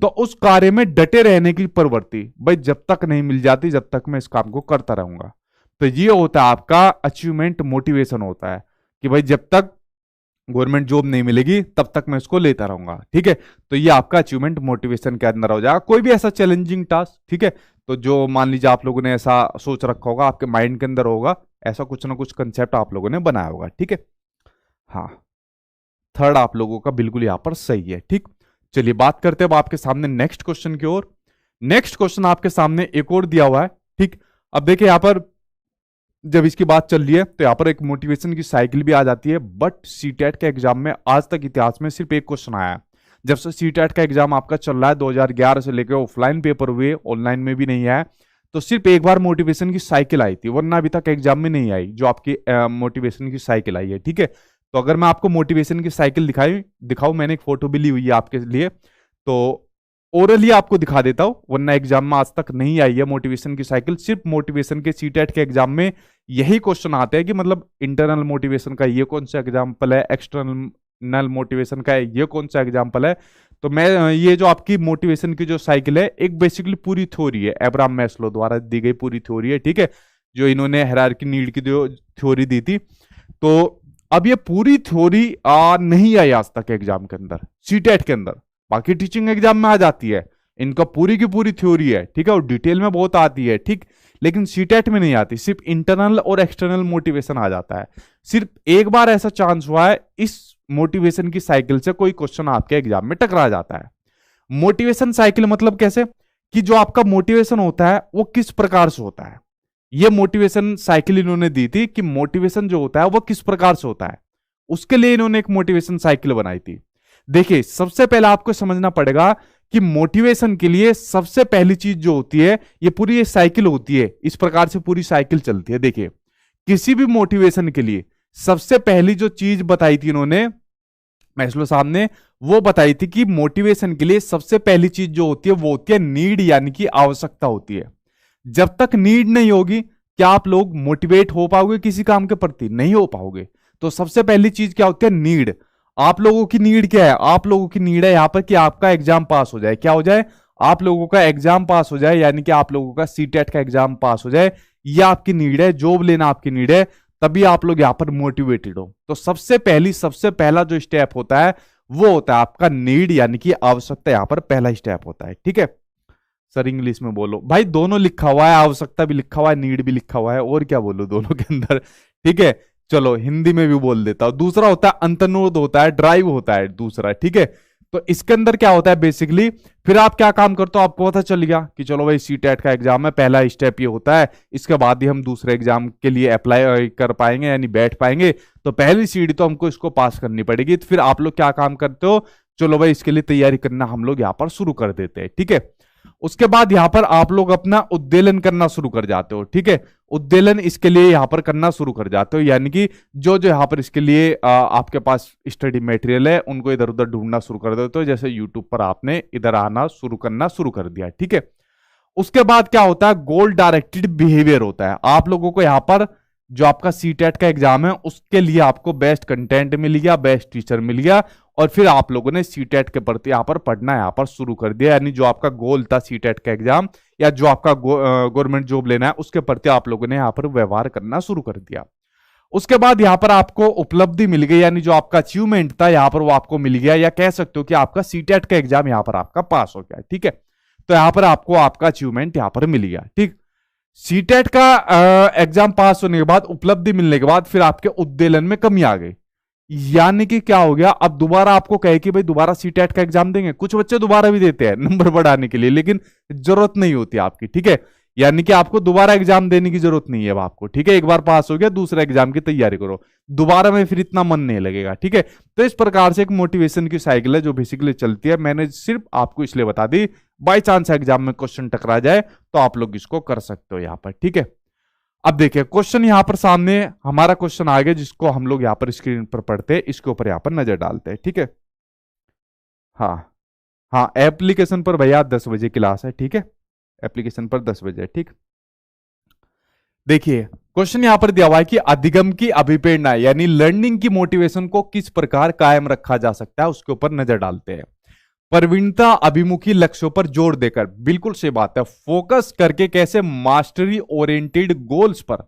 तो उस कार्य में डटे रहने की प्रवृत्ति, भाई जब तक नहीं मिल जाती जब तक मैं इस काम को करता रहूंगा। तो ये होता है आपका अचीवमेंट मोटिवेशन होता है कि भाई जब तक गवर्नमेंट जॉब नहीं मिलेगी तब तक मैं इसको लेता रहूंगा। ठीक है, तो ये आपका अचीवमेंट मोटिवेशन के अंदर हो जाएगा। कोई भी ऐसा चैलेंजिंग टास्क, ठीक है, तो जो मान लीजिए आप लोगों ने ऐसा सोच रखा होगा, आपके माइंड के अंदर होगा ऐसा कुछ ना कुछ कंसेप्ट आप लोगों ने बनाया होगा। ठीक है, हाँ थर्ड आप लोगों का बिल्कुल यहां पर सही है। ठीक, चलिए बात करते हैं अब आपके सामने नेक्स्ट क्वेश्चन की ओर। नेक्स्ट क्वेश्चन आपके सामने एक और दिया हुआ है। ठीक, अब देखिए यहां पर जब इसकी बात चल रही है तो यहां पर एक मोटिवेशन की साइकिल भी आ जाती है। बट सीटेट के एग्जाम में आज तक इतिहास में सिर्फ एक क्वेश्चन आया है। जब से सीटेट का एग्जाम आपका चल रहा है 2011 से लेकर ऑफलाइन पेपर हुए, ऑनलाइन में भी नहीं आया, तो सिर्फ एक बार मोटिवेशन की साइकिल आई थी, वरना अभी तक एग्जाम में नहीं आई जो आपकी मोटिवेशन की साइकिल आई है। ठीक है, तो अगर मैं आपको मोटिवेशन की साइकिल दिखाऊं, मैंने एक फोटो भी ली हुई है आपके लिए, तो ओरली आपको दिखा देता हूं, वरना एग्जाम में आज तक नहीं आई है मोटिवेशन की साइकिल। सिर्फ मोटिवेशन के सीटेट के एग्जाम में यही क्वेश्चन आते हैं कि मतलब इंटरनल मोटिवेशन का ये कौन सा एग्जाम्पल है, एक्सटर्नल मोटिवेशन का ये कौन सा एग्जाम्पल है। तो मैं ये जो आपकी मोटिवेशन की जो साइकिल है, एक बेसिकली पूरी थ्योरी है, एब्राहम मैस्लो द्वारा दी गई पूरी थ्योरी है, ठीक है, जो इन्होंने हायरार्की नीड की जो थ्योरी दी थी। तो अब ये पूरी थ्योरी नहीं आई आज तक एग्जाम के अंदर, सीटेट के अंदर। बाकी टीचिंग एग्जाम में आ जाती है, इनका पूरी की पूरी थ्योरी है, ठीक है, और डिटेल में बहुत आती है, ठीक, लेकिन सीटेट में नहीं आती, सिर्फ इंटरनल और एक्सटर्नल मोटिवेशन आ जाता है। सिर्फ एक बार ऐसा चांस हुआ है, इस मोटिवेशन की साइकिल से कोई क्वेश्चन आपके एग्जाम में टकरा जाता है। मोटिवेशन साइकिल मतलब कैसे, कि जो आपका मोटिवेशन होता है वो किस प्रकार से होता है। ये मोटिवेशन साइकिल इन्होंने दी थी कि मोटिवेशन जो होता है वो किस प्रकार से होता है, उसके लिए इन्होंने एक मोटिवेशन साइकिल बनाई थी। देखिए, सबसे पहले आपको समझना पड़ेगा कि मोटिवेशन के लिए सबसे पहली चीज जो होती है, ये पूरी ये साइकिल होती है, इस प्रकार से पूरी साइकिल चलती है। देखिए, किसी भी मोटिवेशन के लिए सबसे पहली जो चीज बताई थी इन्होंने, मैस्लो साहब ने, वो बताई थी कि मोटिवेशन के लिए सबसे पहली चीज जो होती है वो होती है नीड, यानी कि आवश्यकता होती है। जब तक नीड नहीं होगी, क्या आप लोग मोटिवेट हो पाओगे किसी काम के प्रति? नहीं हो पाओगे। तो सबसे पहली चीज क्या होती है? नीड। आप लोगों की नीड क्या है? आप लोगों की नीड है यहां पर कि आपका एग्जाम पास हो जाए। क्या हो जाए? आप लोगों का एग्जाम पास हो जाए, यानी कि आप लोगों का सीटेट का एग्जाम पास हो जाए। यह आपकी नीड है, जॉब लेना आपकी नीड है, तभी आप लोग यहां पर मोटिवेटेड हो। तो सबसे पहला जो स्टेप होता है वो होता है आपका नीड, यानी कि आवश्यकता, यहां पर पहला स्टेप होता है, ठीक है। सर इंग्लिश में बोलो भाई, दोनों लिखा हुआ है, आवश्यकता भी लिखा हुआ है, नीड भी लिखा हुआ है, और क्या बोलो दोनों के अंदर, ठीक है। चलो हिंदी में भी बोल देता हूं। दूसरा होता है अंतर्निहित, होता है ड्राइव, होता है दूसरा, ठीक है। तो इसके अंदर क्या होता है बेसिकली, फिर आप क्या काम करते हो, आपको पता चल गया कि चलो भाई सीटेट का एग्जाम है, पहला स्टेप ये होता है, इसके बाद ही हम दूसरे एग्जाम के लिए अप्लाई कर पाएंगे, यानी बैठ पाएंगे। तो पहली सीढ़ी तो हमको इसको पास करनी पड़ेगी। तो फिर आप लोग क्या काम करते हो, चलो भाई इसके लिए तैयारी करना हम लोग यहाँ पर शुरू कर देते हैं, ठीक है। उसके बाद यहां पर आप लोग अपना उद्देलन करना शुरू कर जाते हो, ठीक है। उद्देलन इसके लिए यहां पर करना शुरू कर जाते हो, यानी कि जो जो यहां पर इसके लिए आपके पास स्टडी मटेरियल है उनको इधर उधर ढूंढना शुरू कर देते हो। जैसे यूट्यूब पर आपने इधर आना करना शुरू कर दिया, ठीक है। उसके बाद क्या होता है, गोल डायरेक्टेड बिहेवियर होता है। आप लोगों को यहां पर जो आपका सीटेट का एग्जाम है उसके लिए आपको बेस्ट कंटेंट मिल गया, बेस्ट टीचर मिल गया, और फिर आप लोगों ने सीटेट के प्रति यहां पर पढ़ना यहां पर शुरू कर दिया। यानी जो आपका गोल था सीटेट का एग्जाम, या जो आपका गवर्नमेंट जॉब लेना है, उसके प्रति आप लोगों ने यहां पर व्यवहार करना शुरू कर दिया। उसके बाद यहां पर आपको उपलब्धि मिल गई, यानी जो आपका अचीवमेंट था यहां पर वो आपको मिल गया, या कह सकते हो कि आपका सीटेट का एग्जाम यहां पर आपका पास हो गया, ठीक है। तो यहां पर आपको आपका अचीवमेंट यहां पर मिल गया, ठीक। सीटेट का एग्जाम पास होने के बाद, उपलब्धि मिलने के बाद, फिर आपके उद्देलन में कमी आ गई। यानी कि क्या हो गया, अब दोबारा आपको कहे कि भाई दोबारा सीटेट का एग्जाम देंगे। कुछ बच्चे दोबारा भी देते हैं नंबर बढ़ाने के लिए, लेकिन जरूरत नहीं होती आपकी, ठीक है। यानी कि आपको दोबारा एग्जाम देने की जरूरत नहीं है अब आपको, ठीक है। एक बार पास हो गया, दूसरा एग्जाम की तैयारी करो, दोबारा में फिर इतना मन नहीं लगेगा, ठीक है। तो इस प्रकार से एक मोटिवेशन की साइकिल है जो बेसिकली चलती है। मैंने सिर्फ आपको इसलिए बता दी, बाई चांस एग्जाम में क्वेश्चन टकरा जाए तो आप लोग इसको कर सकते हो यहां पर, ठीक है। अब देखिए क्वेश्चन यहां पर सामने हमारा क्वेश्चन आ गया, जिसको हम लोग यहां पर स्क्रीन पर पढ़ते हैं, इसके ऊपर यहां पर नजर डालते हैं, ठीक है। हाँ हाँ, एप्लीकेशन पर भैया 10 बजे क्लास है, ठीक है। एप्लीकेशन पर 10 बजे, ठीक। देखिए क्वेश्चन यहां पर दिया हुआ है कि अधिगम की अभिप्रेरणा, यानी लर्निंग की मोटिवेशन को किस प्रकार कायम रखा जा सकता है, उसके ऊपर नजर डालते हैं। प्रवीणता अभिमुखी लक्ष्यों पर जोर देकर, बिल्कुल सही बात है, फोकस करके कैसे, मास्टरी ओरिएंटेड गोल्स पर।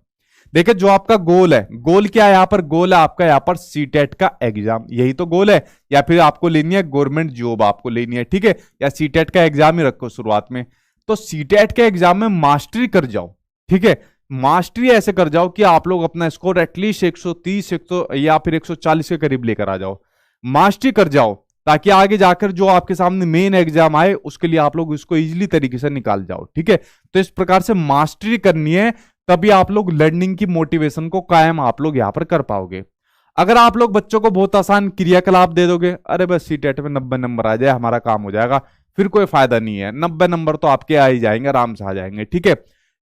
देखिए जो आपका गोल है, गोल क्या है यहां पर, गोल है आपका यहां पर सीटेट का एग्जाम, यही तो गोल है। या फिर आपको लेनी है गवर्नमेंट जॉब, आपको लेनी है, ठीक है, या सीटेट का एग्जाम ही रखो शुरुआत में। तो सीटेट के एग्जाम में मास्टरी कर जाओ, ठीक है। मास्टरी ऐसे कर जाओ कि आप लोग अपना स्कोर एटलीस्ट 130 या फिर 140 के करीब लेकर आ जाओ। मास्टरी कर जाओ ताकि आगे जाकर जो आपके सामने मेन एग्जाम आए उसके लिए आप लोग इसको इजीली तरीके से निकाल जाओ, ठीक है। तो इस प्रकार से मास्टरी करनी है, तभी आप लोग लर्निंग की मोटिवेशन को कायम आप लोग यहां पर कर पाओगे। अगर आप लोग बच्चों को बहुत आसान क्रियाकलाप दे दोगे, अरे बस सीटेट में 90 नंबर आ जाए हमारा काम हो जाएगा, फिर कोई फायदा नहीं है। 90 नंबर तो आपके आ ही जाएंगे, आराम से आ जाएंगे, ठीक है।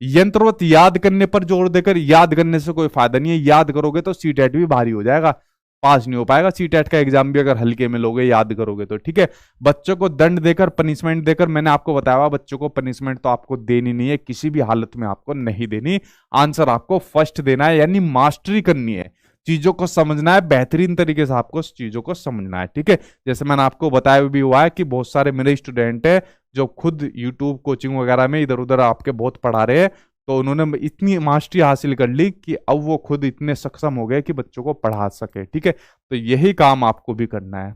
यंत्रवत याद करने पर जोर देकर, याद करने से कोई फायदा नहीं है। याद करोगे तो सीटेट भी भारी हो जाएगा, पास नहीं हो पाएगा। सीटेट का एग्जाम भी अगर हल्के में लोगे, याद करोगे तो, ठीक है। बच्चों को दंड देकर, पनिशमेंट देकर, मैंने आपको बताया बच्चों को पनिशमेंट तो आपको देनी नहीं है, किसी भी हालत में आपको नहीं देनी। आंसर आपको फर्स्ट देना है, यानी मास्टरी करनी है। चीजों को समझना है, बेहतरीन तरीके से आपको चीजों को समझना है, ठीक है। जैसे मैंने आपको बताया भी हुआ है कि बहुत सारे मेरे स्टूडेंट है जो खुद यूट्यूब कोचिंग वगैरह में इधर उधर आपके बहुत पढ़ा रहे हैं, तो उन्होंने इतनी मास्टरी हासिल कर ली कि अब वो खुद इतने सक्षम हो गए कि बच्चों को पढ़ा सके, ठीक है। तो यही काम आपको भी करना है।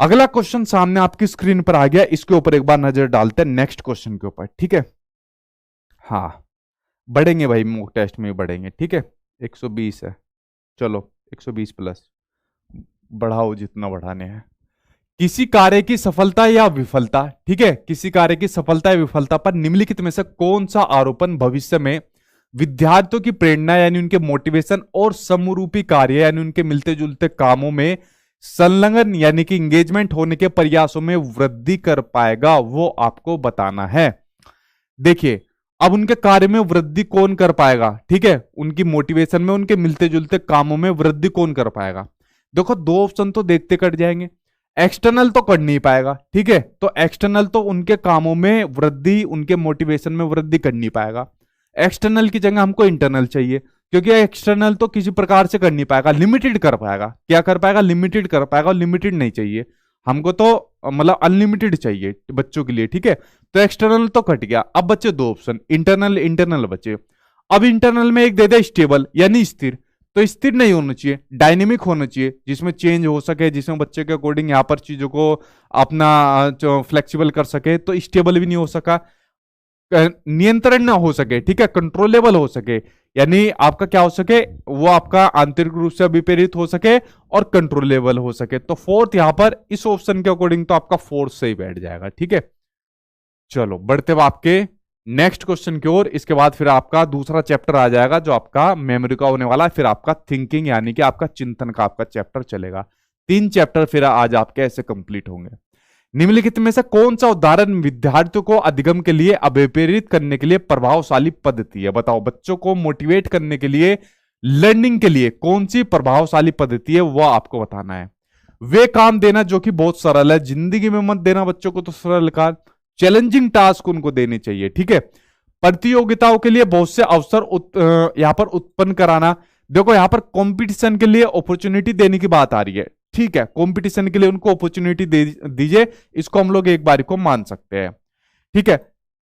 अगला क्वेश्चन सामने आपकी स्क्रीन पर आ गया, इसके ऊपर एक बार नजर डालते हैं नेक्स्ट क्वेश्चन के ऊपर, ठीक है। हाँ, बढ़ेंगे भाई, मॉक टेस्ट में बढ़ेंगे, ठीक है। 120 है, चलो 120 प्लस बढ़ाओ जितना बढ़ाने हैं। किसी कार्य की सफलता या विफलता, ठीक है, किसी कार्य की सफलता या विफलता पर निम्नलिखित में से कौन सा आरोपण भविष्य में विद्यार्थियों की प्रेरणा यानी उनके मोटिवेशन और समरूपी कार्य यानी उनके मिलते जुलते कामों में संलग्न यानी कि इंगेजमेंट होने के प्रयासों में वृद्धि कर पाएगा, वो आपको बताना है। देखिए, अब उनके कार्य में वृद्धि कौन कर पाएगा, ठीक है, उनकी मोटिवेशन में, उनके मिलते जुलते कामों में वृद्धि कौन कर पाएगा। देखो, दो ऑप्शन तो देखते कट जाएंगे। एक्सटर्नल तो कर नहीं पाएगा, ठीक है, तो एक्सटर्नल तो उनके कामों में वृद्धि, उनके मोटिवेशन में वृद्धि कर नहीं पाएगा। एक्सटर्नल की जगह हमको इंटरनल चाहिए, क्योंकि एक्सटर्नल तो किसी प्रकार से कर नहीं पाएगा, लिमिटेड कर पाएगा। क्या कर पाएगा? लिमिटेड कर पाएगा, और लिमिटेड नहीं चाहिए हमको, तो मतलब अनलिमिटेड चाहिए बच्चों के लिए, ठीक है। तो एक्सटर्नल तो कट गया, अब बचे दो ऑप्शन, इंटरनल इंटरनल बचे। अब इंटरनल में एक दे दे स्टेबल यानी स्थिर, तो स्थिर नहीं होना चाहिए, डायनेमिक होना चाहिए, जिसमें चेंज हो सके, जिसमें बच्चे के अकॉर्डिंग यहाँ पर चीजों को अपना फ्लेक्सिबल कर सके। तो स्टेबल भी नहीं हो सका, नियंत्रण ना हो सके, ठीक है, कंट्रोलेबल हो सके, यानी आपका क्या हो सके, वो आपका आंतरिक रूप से विपरीत हो सके और कंट्रोलेबल हो सके। तो फोर्थ यहां पर इस ऑप्शन के अकॉर्डिंग तो आपका फोर्थ सही बैठ जाएगा, ठीक है। चलो बढ़ते हुए आपके नेक्स्ट क्वेश्चन की ओर। इसके बाद फिर आपका दूसरा चैप्टर आ जाएगा जो आपका मेमोरी का होने वाला है, फिर आपका थिंकिंग यानी कि आपका चिंतन का आपका चैप्टर चलेगा। 3 चैप्टर फिर आज आपके ऐसे कंप्लीट होंगे। निम्नलिखित में से कौन सा उदाहरण विद्यार्थियों को अधिगम के लिए अभिप्रेरित करने के लिए प्रभावशाली पद्धति है? बताओ, बच्चों को मोटिवेट करने के लिए, लर्निंग के लिए कौन सी प्रभावशाली पद्धति है, वो आपको बताना है। वे काम देना जो कि बहुत सरल है, जिंदगी में मत देना बच्चों को तो सरल काम, चैलेंजिंग टास्क उनको देने चाहिए, ठीक है। प्रतियोगिताओं के लिए बहुत से अवसर यहां पर उत्पन्न कराना। देखो, यहां पर कंपटीशन के लिए अपॉर्चुनिटी देने की बात आ रही है, ठीक है, कंपटीशन के लिए उनको अपॉर्चुनिटी दे दीजिए, इसको हम लोग एक बार को मान सकते हैं, ठीक है।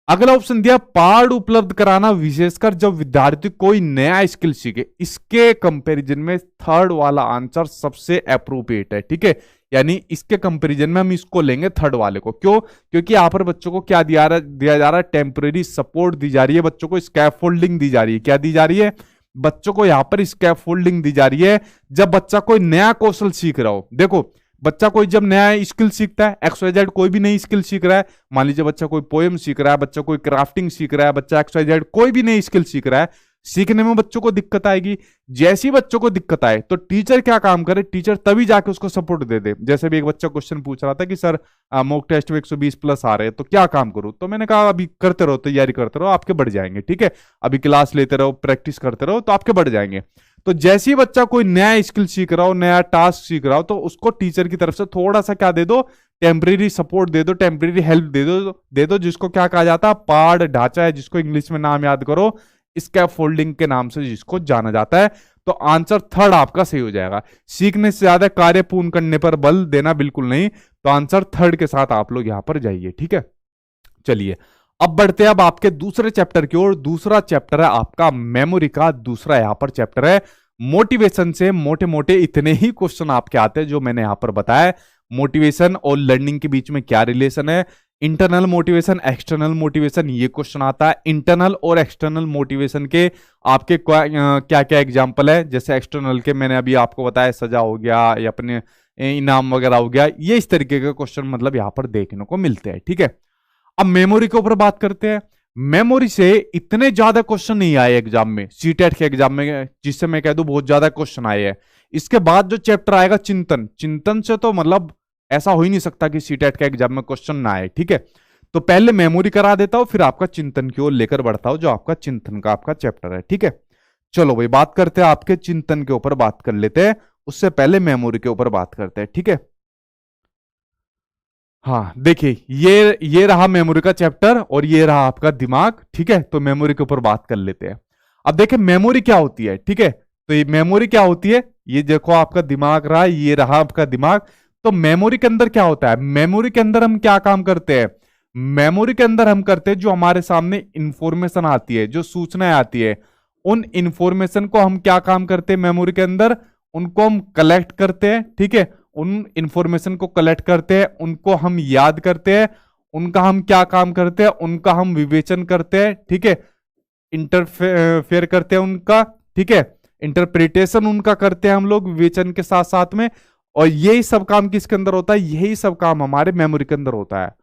अगला ऑप्शन दिया पाठ उपलब्ध कराना, विशेषकर जब विद्यार्थी कोई नया स्किल सीखे। इसके कंपैरिजन में थर्ड वाला आंसर सबसे अप्रोप्रिएट है, ठीक है, यानी इसके कंपैरिजन में हम इसको लेंगे थर्ड वाले को। क्यों? क्योंकि यहां पर बच्चों को क्या दिया जा रहा है, टेम्परेरी सपोर्ट दी जा रही है, बच्चों को स्कैफोल्डिंग दी जा रही है। क्या दी जा रही है? बच्चों को यहां पर स्कैफोल्डिंग दी जा रही है जब बच्चा कोई नया कौशल सीख रहा हो। देखो, बच्चा कोई जब नया स्किल सीखता है, XYZ कोई भी नई स्किल सीख रहा है, मान लीजिए बच्चा कोई पोएम सीख रहा है, बच्चा कोई क्राफ्टिंग सीख रहा है, बच्चा XYZ कोई भी नई स्किल सीख रहा है, सीखने में बच्चों को दिक्कत आएगी। जैसी बच्चों को दिक्कत आए तो टीचर क्या काम करे, टीचर तभी जाके उसको सपोर्ट दे दे। जैसे भी एक बच्चा क्वेश्चन पूछ रहा था कि सर मॉक टेस्ट में 120 प्लस आ रहे हैं तो क्या काम करूं, तो मैंने कहा अभी करते रहो, तैयारी करते रहो, आपके बढ़ जाएंगे, ठीक है, अभी क्लास लेते रहो, प्रैक्टिस करते रहो, तो आपके बढ़ जाएंगे। तो जैसे ही बच्चा कोई नया स्किल सीख रहा हो, नया टास्क सीख रहा हो, तो उसको टीचर की तरफ से थोड़ा सा क्या दे दो, टेम्परेरी सपोर्ट दे दो, टेम्परेरी हेल्प दे दो, जिसको क्या कहा जाता है, पाड़ ढांचा है, जिसको इंग्लिश में नाम याद करो, स्कैफोल्डिंग के नाम से जिसको जाना जाता है। तो आंसर थर्ड आपका सही हो जाएगा। सीखने से ज्यादा कार्य पूर्ण करने पर बल देना बिल्कुल नहीं, तो आंसर थर्ड के साथ आप लोग यहां पर जाइए, ठीक है। चलिए अब बढ़ते हैं अब आपके दूसरे चैप्टर की ओर। दूसरा चैप्टर है आपका मेमोरी का, दूसरा यहां पर चैप्टर है मोटिवेशन से मोटे मोटे इतने ही क्वेश्चन आपके आते हैं जो मैंने यहां पर बताया। मोटिवेशन और लर्निंग के बीच में क्या रिलेशन है, इंटरनल मोटिवेशन, एक्सटर्नल मोटिवेशन, ये क्वेश्चन आता है। इंटरनल और एक्सटर्नल मोटिवेशन के आपके क्या क्या एग्जाम्पल है, जैसे एक्सटर्नल के मैंने अभी आपको बताया, सजा हो गया या अपने इनाम वगैरह हो गया, ये इस तरीके के क्वेश्चन मतलब यहां पर देखने को मिलते हैं, ठीक है। अब मेमोरी के ऊपर बात करते हैं। मेमोरी से इतने ज्यादा क्वेश्चन नहीं आए एग्जाम में, सीटेट के एग्जाम में, जिससे मैं कह दूं बहुत ज्यादा क्वेश्चन आए हैं। इसके बाद जो चैप्टर आएगा चिंतन, चिंतन से तो मतलब ऐसा हो ही नहीं सकता कि सीटेट के एग्जाम में क्वेश्चन ना आए, ठीक है। तो पहले मेमोरी करा देता हूं, फिर आपका चिंतन की ओर लेकर बढ़ता हूं, जो आपका चिंतन का आपका चैप्टर है, ठीक है। चलो भाई बात करते हैं, आपके चिंतन के ऊपर बात कर लेते हैं, उससे पहले मेमोरी के ऊपर बात करते हैं, ठीक है। हाँ देखिए, ये रहा मेमोरी का चैप्टर और ये रहा आपका दिमाग, ठीक है। तो मेमोरी के ऊपर बात कर लेते हैं। अब देखिए मेमोरी क्या होती है, ठीक है। तो ये मेमोरी क्या होती है, ये देखो आपका दिमाग रहा, ये रहा आपका दिमाग। तो मेमोरी के अंदर क्या होता है, मेमोरी के अंदर हम क्या काम करते हैं, मेमोरी के अंदर हम करते हैं जो हमारे सामने इंफॉर्मेशन आती है, जो सूचनाएं आती है, उन इंफॉर्मेशन को हम क्या काम करते हैं मेमोरी के अंदर, उनको हम कलेक्ट करते हैं। ठीक है, उन इंफॉर्मेशन को कलेक्ट करते हैं, उनको हम याद करते हैं, उनका हम क्या काम करते हैं, उनका हम विवेचन करते हैं। ठीक है, इंटरफेयर करते हैं उनका। ठीक है, इंटरप्रिटेशन उनका करते हैं हम लोग विवेचन के साथ साथ में। और यही सब काम किसके अंदर होता है, यही सब काम हमारे मेमोरी के अंदर होता है।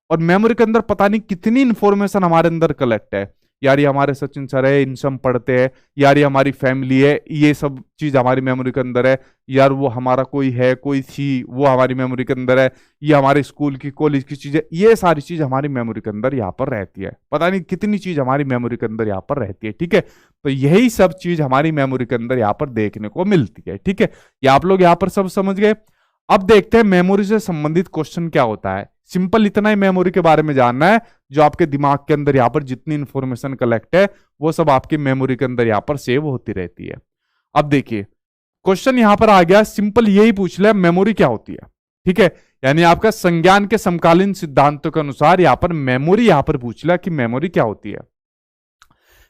और मेमोरी के अंदर पता नहीं कितनी इंफॉर्मेशन हमारे अंदर कलेक्ट है। यार ये हमारे सचिन सर है, इनसे हम पढ़ते हैं। यार ये हमारी फैमिली है, ये सब चीज हमारी मेमोरी के अंदर है। यार वो हमारा कोई है, कोई थी, वो हमारी मेमोरी के अंदर है। ये हमारे स्कूल की कॉलेज की चीजें, ये सारी चीज हमारी मेमोरी के अंदर यहाँ पर रहती है। पता नहीं कितनी चीज हमारी मेमोरी के अंदर यहाँ पर रहती है। ठीक है, तो यही सब चीज हमारी मेमोरी के अंदर यहाँ पर देखने को मिलती है। ठीक है, ये आप लोग यहाँ पर सब समझ गए। अब देखते हैं मेमोरी से संबंधित क्वेश्चन क्या होता है। सिंपल इतना ही मेमोरी के बारे में जानना है, जो आपके दिमाग के अंदर यहाँ पर जितनी इंफॉर्मेशन कलेक्ट है वो सब आपकी मेमोरी के अंदर यहाँ पर सेव होती रहती है। अब देखिए क्वेश्चन यहाँ पर आ गया, सिंपल यही पूछ लिया मेमोरी क्या होती है। ठीक है, यानी आपका संज्ञान के समकालीन सिद्धांतों के अनुसार यहाँ पर मेमोरी यहाँ पर पूछ लिया कि मेमोरी क्या होती है।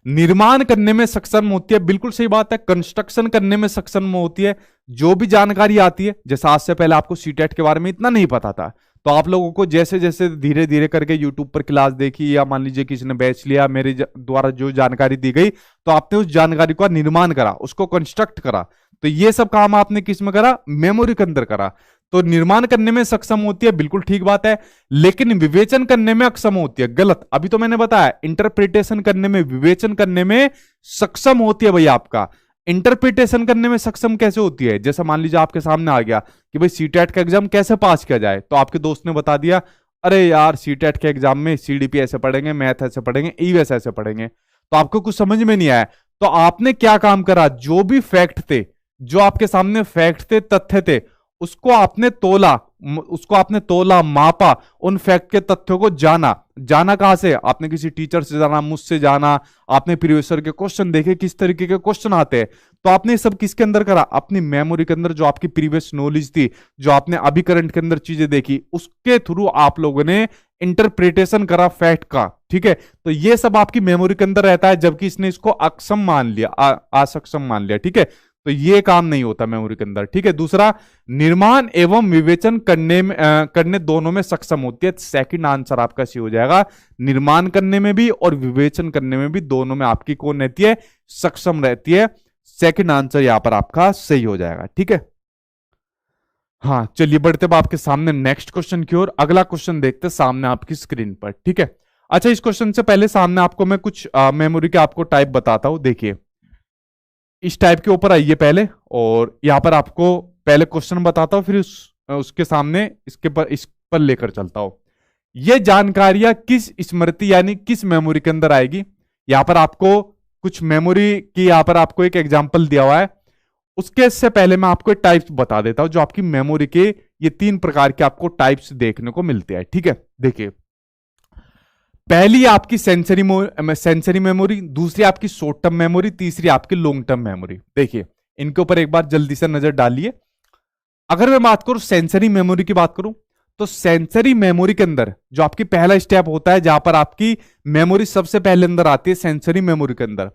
निर्माण करने में सक्षम होती है, बिल्कुल सही बात है। कंस्ट्रक्शन करने में सक्षम होती है। जो भी जानकारी आती है, जैसे आज से पहले आपको सीटेट के बारे में इतना नहीं पता था, तो आप लोगों को जैसे जैसे धीरे धीरे करके यूट्यूब पर क्लास देखी, या मान लीजिए किसी ने बैच लिया, मेरे द्वारा जो जानकारी दी गई, तो आपने उस जानकारी का निर्माण करा, उसको कंस्ट्रक्ट करा। तो ये सब काम आपने किस में करा, मेमोरी के अंदर करा। तो निर्माण करने में सक्षम होती है, बिल्कुल ठीक बात है। लेकिन विवेचन करने में अक्षम होती है, गलत। अभी तो मैंने बताया इंटरप्रिटेशन करने में, विवेचन करने में सक्षम होती है। भाई आपका इंटरप्रिटेशन करने में सक्षम कैसे होती है, जैसे मान लीजिए आपके सामने आ गया कि भाई सीटेट का एग्जाम कैसे पास किया जाए, तो आपके दोस्त ने बता दिया, अरे यार सीटेट के एग्जाम में सीडीपी ऐसे पढ़ेंगे, मैथ ऐसे पढ़ेंगे, ईवीएस ऐसे पढ़ेंगे। तो आपको कुछ समझ में नहीं आया, तो आपने क्या काम करा, जो भी फैक्ट थे, जो आपके सामने फैक्ट थे, तथ्य थे, उसको आपने तोला, मापा, उन फैक्ट के तथ्यों को जाना। जाना कहां से, आपने किसी टीचर से जाना, मुझसे जाना, आपने प्रीवियस ईयर के क्वेश्चन देखे, किस तरीके के क्वेश्चन आते हैं। तो आपने सब किसके अंदर करा, अपनी मेमोरी के अंदर, जो आपकी प्रीवियस नॉलेज थी, जो आपने अभी करंट के अंदर चीजें देखी, उसके थ्रू आप लोगों ने इंटरप्रिटेशन करा फैक्ट का। ठीक है, तो ये सब आपकी मेमोरी के अंदर रहता है, जबकि इसने इसको अक्षम मान लिया, असक्षम मान लिया। ठीक है, तो ये काम नहीं होता मेमोरी के अंदर। ठीक है, दूसरा, निर्माण एवं विवेचन करने दोनों में सक्षम होती है। सेकंड आंसर आपका सही हो जाएगा, निर्माण करने में भी और विवेचन करने में भी, दोनों में आपकी कौन रहती है, सक्षम रहती है। सेकंड आंसर यहां पर आपका सही हो जाएगा। ठीक है, हाँ चलिए बढ़ते अब आपके सामने नेक्स्ट क्वेश्चन की ओर। अगला क्वेश्चन देखते सामने आपकी स्क्रीन पर। ठीक है, अच्छा इस क्वेश्चन से पहले सामने आपको मैं कुछ मेमोरी के आपको टाइप बताता हूं। देखिए इस टाइप के ऊपर आइए पहले, और यहां पर आपको पहले क्वेश्चन बताता हूं, फिर उसके सामने इस पर लेकर चलता हूं। ये जानकारियां किस स्मृति यानी किस मेमोरी के अंदर आएगी। यहां पर आपको कुछ मेमोरी की, यहां पर आपको एक एग्जांपल दिया हुआ है। उसके से पहले मैं आपको टाइप्स बता देता हूं, जो आपकी मेमोरी के ये 3 प्रकार के आपको टाइप्स देखने को मिलते हैं। ठीक है, देखिए पहली आपकी सेंसरी मेमोरी, दूसरी आपकी शॉर्ट टर्म मेमोरी, तीसरी आपकी लॉन्ग टर्म मेमोरी। देखिए इनके ऊपर एक बार जल्दी से नजर डालिए। अगर मैं बात करूं सेंसरी मेमोरी की बात करूं, तो सेंसरी मेमोरी के अंदर जो आपकी पहला स्टेप होता है, जहां पर आपकी मेमोरी सबसे पहले अंदर आती है, सेंसरी मेमोरी के अंदर,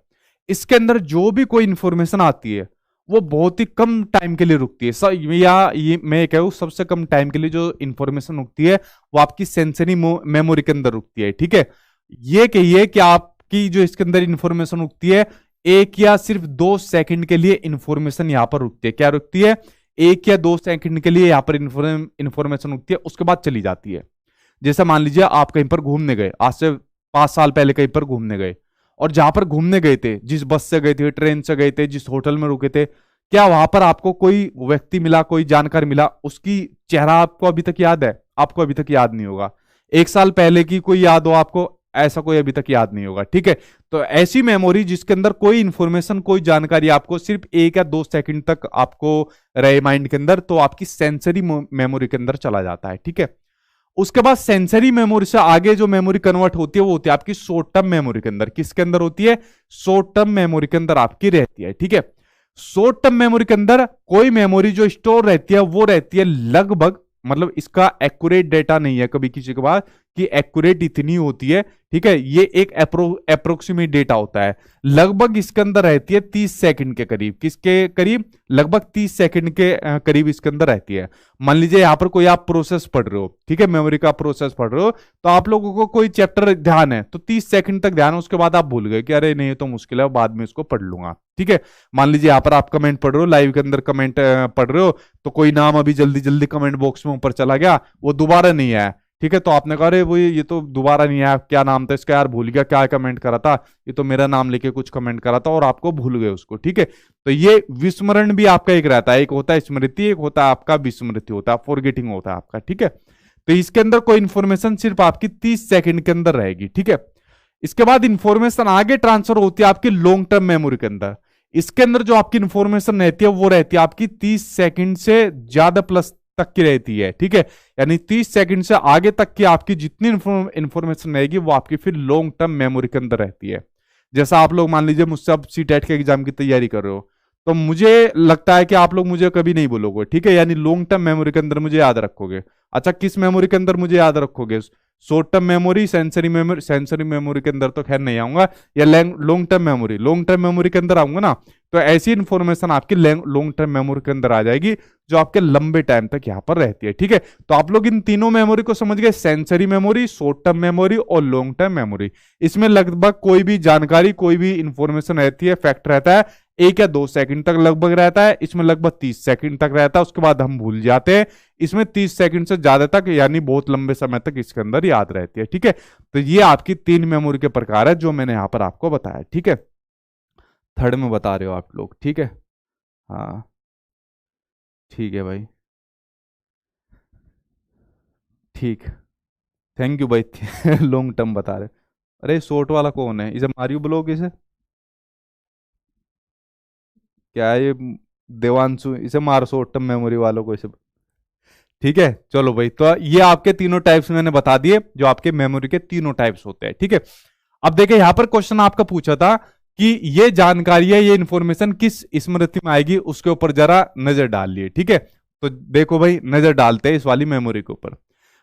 इसके अंदर जो भी कोई इंफॉर्मेशन आती है वो बहुत ही कम टाइम के लिए रुकती है। या ये मैं कहूँ सबसे कम टाइम के लिए जो इंफॉर्मेशन रुकती है वो आपकी सेंसरी मेमोरी के अंदर रुकती है। ठीक है, ये कहिए कि आपकी जो इसके अंदर इंफॉर्मेशन रुकती है, 1 या सिर्फ 2 सेकंड के लिए इंफॉर्मेशन यहां पर रुकती है। क्या रुकती है, 1 या 2 सेकंड के लिए यहां पर इंफॉर्मेशन रुकती है, उसके बाद चली जाती है। जैसे मान लीजिए आप कहीं पर घूमने गए, आज से 5 साल पहले कहीं पर घूमने गए, और जहां पर घूमने गए थे, जिस बस से गए थे, ट्रेन से गए थे, जिस होटल में रुके थे, क्या वहां पर आपको कोई व्यक्ति मिला, कोई जानकार मिला, उसकी चेहरा आपको अभी तक याद है? आपको अभी तक याद नहीं होगा। 1 साल पहले की कोई याद हो आपको, ऐसा कोई अभी तक याद नहीं होगा। ठीक है, तो ऐसी मेमोरी जिसके अंदर कोई इंफॉर्मेशन, कोई जानकारी आपको सिर्फ 1 या 2 सेकंड तक आपको रहे माइंड के अंदर, तो आपकी सेंसरी मेमोरी के अंदर चला जाता है। ठीक है, उसके बाद सेंसरी मेमोरी से आगे जो मेमोरी कन्वर्ट होती है वो होती है आपकी शॉर्ट टर्म मेमोरी के अंदर। किसके अंदर होती है? शॉर्ट टर्म मेमोरी के अंदर आपकी रहती है। ठीक है, शॉर्ट टर्म मेमोरी के अंदर कोई मेमोरी जो स्टोर रहती है वो रहती है लगभग, मतलब इसका एक्यूरेट डेटा नहीं है कभी किसी के पास कि एक्यूरेट इतनी होती है, ठीक है, ये एक अप्रोक्सीमेट डेटा होता है। लगभग इसके अंदर रहती है 30 सेकंड के करीब, किसके करीब, लगभग 30 सेकंड के करीब इसके अंदर रहती है। मान लीजिए यहां पर कोई आप प्रोसेस पढ़ रहे हो, ठीक है, मेमोरी का प्रोसेस पढ़ रहे हो, तो आप लोगों को कोई चैप्टर ध्यान है तो 30 सेकंड तक ध्यान है, उसके बाद आप भूल गए कि अरे नहीं ये तो मुश्किल है, बाद में इसको पढ़ लूंगा, ठीक है। मान लीजिए यहाँ पर आप कमेंट पढ़ रहे हो, लाइव के अंदर कमेंट पढ़ रहे हो, तो कोई नाम अभी जल्दी जल्दी कमेंट बॉक्स में ऊपर चला गया, वो दोबारा नहीं आया, ठीक है, तो आपने कहा अरे वो ये तो दोबारा नहीं आया, क्या नाम था इसका यार, भूल गया क्या कमेंट करा था, ये तो मेरा नाम लेके कुछ कमेंट करा था और आपको भूल गए उसको, ठीक है। तो ये विस्मरण भी आपका एक रहता है, एक होता है स्मृति, एक होता है आपका विस्मृति होता है, फॉरगेटिंग होता है आपका, ठीक है। तो इसके अंदर कोई इंफॉर्मेशन सिर्फ आपकी 30 सेकंड के अंदर रहेगी, ठीक है। इसके बाद इंफॉर्मेशन आगे ट्रांसफर होती है आपकी लॉन्ग टर्म मेमोरी के अंदर। इसके अंदर जो आपकी इंफॉर्मेशन रहती है वो रहती है आपकी 30 सेकंड से ज्यादा प्लस तक की रहती है, ठीक है। यानी 30 सेकंड से आगे तक की आपकी जितनी इंफॉर्मेशन रहेगी वो आपकी फिर लॉन्ग टर्म मेमोरी के अंदर रहती है। जैसा आप लोग मान लीजिए मुझसे अब सीटेट के एग्जाम की तैयारी कर रहे हो, तो मुझे लगता है कि आप लोग मुझे कभी नहीं बोलोगे, ठीक है, यानी लॉन्ग टर्म मेमोरी के अंदर मुझे याद रखोगे। अच्छा, किस मेमोरी के अंदर मुझे याद रखोगे, short term memory, sensory memory के अंदर तो खैर नहीं आऊंगा, या लॉन्ग टर्म मेमोरी के अंदर आऊंगा ना, तो ऐसी इंफॉर्मेशन आपकी लॉन्ग टर्म मेमोरी के अंदर आ जाएगी जो आपके लंबे टाइम तक यहाँ पर रहती है, ठीक है। तो आप लोग इन तीनों मेमोरी को समझ गए, sensory memory, short term memory और लॉन्ग टर्म मेमोरी। इसमें लगभग कोई भी जानकारी, कोई भी इंफॉर्मेशन रहती है, फैक्ट रहता है 1 या 2 सेकंड तक लगभग रहता है, इसमें लगभग 30 सेकंड तक रहता है, उसके बाद हम भूल जाते हैं। इसमें 30 सेकंड से ज्यादा तक, यानी बहुत लंबे समय तक इसके अंदर याद रहती है, ठीक है। तो ये आपकी 3 मेमोरी के प्रकार है जो मैंने यहां पर आपको बताया, ठीक है। थर्ड में बता रहे हो आप लोग, ठीक है, हाँ ठीक है भाई, ठीक, थैंक यू भाई। लॉन्ग टर्म बता रहे, अरे शॉर्ट वाला कौन है, इसे मारियो ब्लॉग, इसे क्या है ये, देवांशु, इसे मार शॉर्ट टर्म मेमोरी वालों को इसे, ठीक है। चलो भाई, तो ये आपके तीनों टाइप्स मैंने बता दिए, जो आपके मेमोरी के तीनों टाइप्स होते हैं, ठीक है। अब देखिए यहां पर क्वेश्चन आपका पूछा था कि ये जानकारी है, ये इंफॉर्मेशन किस स्मृति में आएगी, उसके ऊपर जरा नजर डाल लिए, ठीक है। तो देखो भाई, नजर डालते हैं इस वाली मेमोरी के ऊपर।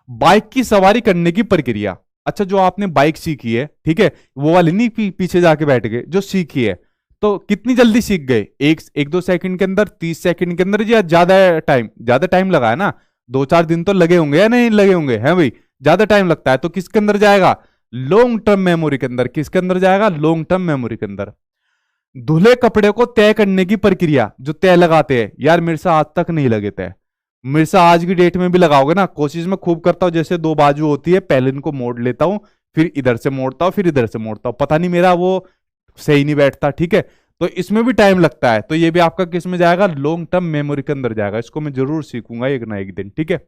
बाइक की सवारी करने की प्रक्रिया, अच्छा जो आपने बाइक सीखी है, ठीक है, वो वाली नहीं, पीछे जाके बैठ गए, जो सीखी है, तो कितनी जल्दी सीख गए, एक दो सेकंड के अंदर, 30 सेकंड के अंदर, या ज्यादा टाइम लगा है ना, 2-4 दिन तो लगे होंगे या नहीं लगे होंगे, है भाई, ज्यादा टाइम लगता है, तो किसके अंदर जाएगा, लॉन्ग टर्म मेमोरी के अंदर। किसके अंदर जाएगा, लॉन्ग टर्म मेमोरी के अंदर। धुले कपड़े को तय करने की प्रक्रिया, जो तय लगाते हैं, यार मेरे से आज तक नहीं लगे तय, मेरे से आज की डेट में भी लगाओगे ना, कोशिश में खूब करता हूं, जैसे 2 बाजू होती है, पहले इनको मोड़ लेता हूं, फिर इधर से मोड़ता हूं, फिर इधर से मोड़ता हूं, पता नहीं मेरा वो सही नहीं बैठता, ठीक है। तो इसमें भी टाइम लगता है, तो ये भी आपका किस में जाएगा, लॉन्ग टर्म मेमोरी के अंदर जाएगा। इसको मैं जरूर सीखूंगा एक ना एक दिन, ठीक है।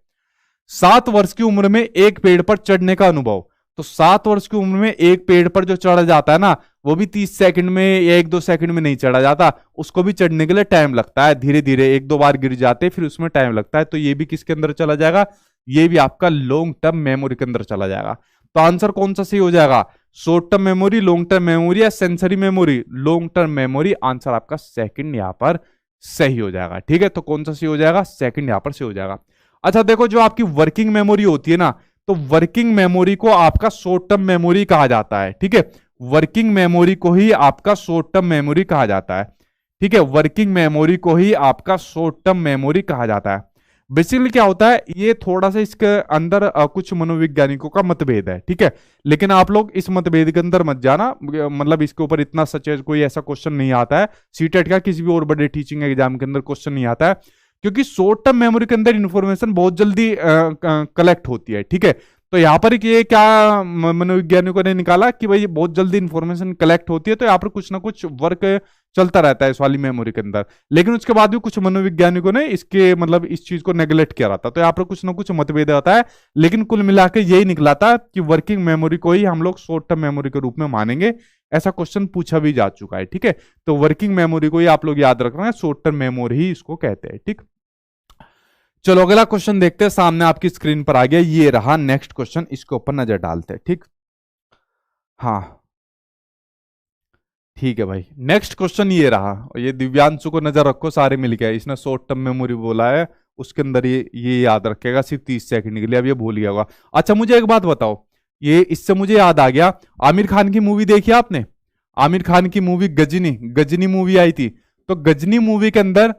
7 वर्ष की उम्र में एक पेड़ पर चढ़ने का अनुभव, तो 7 वर्ष की उम्र में एक पेड़ पर जो चढ़ा जाता है ना, वो भी 30 सेकंड में या 1-2 सेकंड में नहीं चढ़ा जाता, उसको भी चढ़ने के लिए टाइम लगता है, धीरे धीरे 1-2 बार गिर जाते फिर उसमें टाइम लगता है, तो ये भी किसके अंदर चला जाएगा, ये भी आपका लॉन्ग टर्म मेमोरी के अंदर चला जाएगा। तो आंसर कौन सा सही हो जाएगा, short term memory, long term memory या sensory memory, long term memory. Answer आपका सेकंड यहां पर सही हो जाएगा, ठीक है। तो कौन सा सही हो जाएगा, सेकंड यहां पर सही हो जाएगा। अच्छा देखो, जो आपकी वर्किंग मेमोरी होती है ना, तो वर्किंग मेमोरी को आपका शॉर्ट टर्म मेमोरी कहा जाता है, ठीक है। वर्किंग मेमोरी को ही आपका शॉर्ट टर्म मेमोरी कहा जाता है, ठीक है। वर्किंग मेमोरी को ही आपका शॉर्ट टर्म मेमोरी कहा जाता है। बेसिकली क्या होता है, ये थोड़ा सा इसके अंदर कुछ मनोवैज्ञानिकों का मतभेद है, ठीक है, लेकिन आप लोग इस मतभेद के अंदर मत जाना, मतलब इसके ऊपर इतना सचेत कोई ऐसा क्वेश्चन नहीं आता है, सीटेट का किसी भी और बड़े टीचिंग एग्जाम के अंदर क्वेश्चन नहीं आता है, क्योंकि शॉर्ट टर्म मेमोरी के अंदर इंफॉर्मेशन बहुत जल्दी कलेक्ट होती है, ठीक है। तो यहाँ पर ये क्या मनोवैज्ञानिकों ने निकाला कि भाई बहुत जल्दी इंफॉर्मेशन कलेक्ट होती है, तो यहाँ पर कुछ ना कुछ वर्क चलता रहता है इस वाली मेमोरी के अंदर, लेकिन उसके बाद भी कुछ मनोवैज्ञानिकों ने इसके मतलब इस चीज को नेग्लेक्ट किया रहता, तो यहाँ पर कुछ ना कुछ मतभेद आता है, लेकिन कुल मिलाकर यही निकला था कि वर्किंग मेमोरी को ही हम लोग शॉर्ट टर्म मेमोरी के रूप में मानेंगे। ऐसा क्वेश्चन पूछा भी जा चुका है, ठीक है। तो वर्किंग मेमोरी को ही आप लोग याद रखना है, शॉर्ट टर्म मेमोरी ही इसको कहते हैं, ठीक। चलो अगला क्वेश्चन देखते हैं, सामने आपकी स्क्रीन पर आ गया, ये रहा नेक्स्ट क्वेश्चन, इसके ऊपर नजर डालते हैं, ठीक। हाँ ठीक है भाई, नेक्स्ट क्वेश्चन ये रहा, और ये दिव्यांशु को नजर रखो, सारे मिल गए, इसने शॉर्ट टर्म मेमोरी बोला है, उसके अंदर ये याद रखेगा सिर्फ 30 सेकंड के लिए, अब ये भूल गया होगा। अच्छा मुझे एक बात बताओ, ये इससे मुझे याद आ गया, आमिर खान की मूवी देखी आपने? आमिर खान की मूवी गजनी, गजनी मूवी आई थी, तो गजनी मूवी के अंदर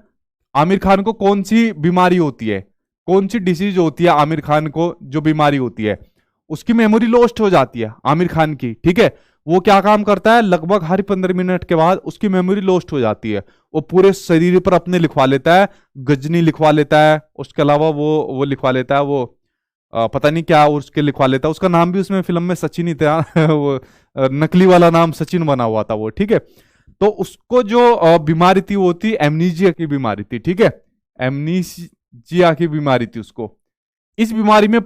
आमिर खान को कौन सी बीमारी होती है, कौन सी डिसीज होती है आमिर खान को, जो बीमारी होती है, उसकी मेमोरी लॉस्ट हो जाती है आमिर खान की, ठीक है। वो क्या काम करता है, लगभग हर 15 मिनट के बाद उसकी मेमोरी लॉस्ट हो जाती है, वो पूरे शरीर पर अपने लिखवा लेता है, गजनी लिखवा लेता है, उसके अलावा वो लिखवा लेता है, वो पता नहीं क्या उसके लिखवा लेता है, उसका नाम भी उसमें फिल्म में सचिन ही था वो नकली वाला नाम सचिन बना हुआ था वो, ठीक है। तो उसको जो बीमारी थी वो थी एमनीजिया की बीमारी थी, ठीक है, एमनीजिया की बीमारी थी उसको। इस बीमारी में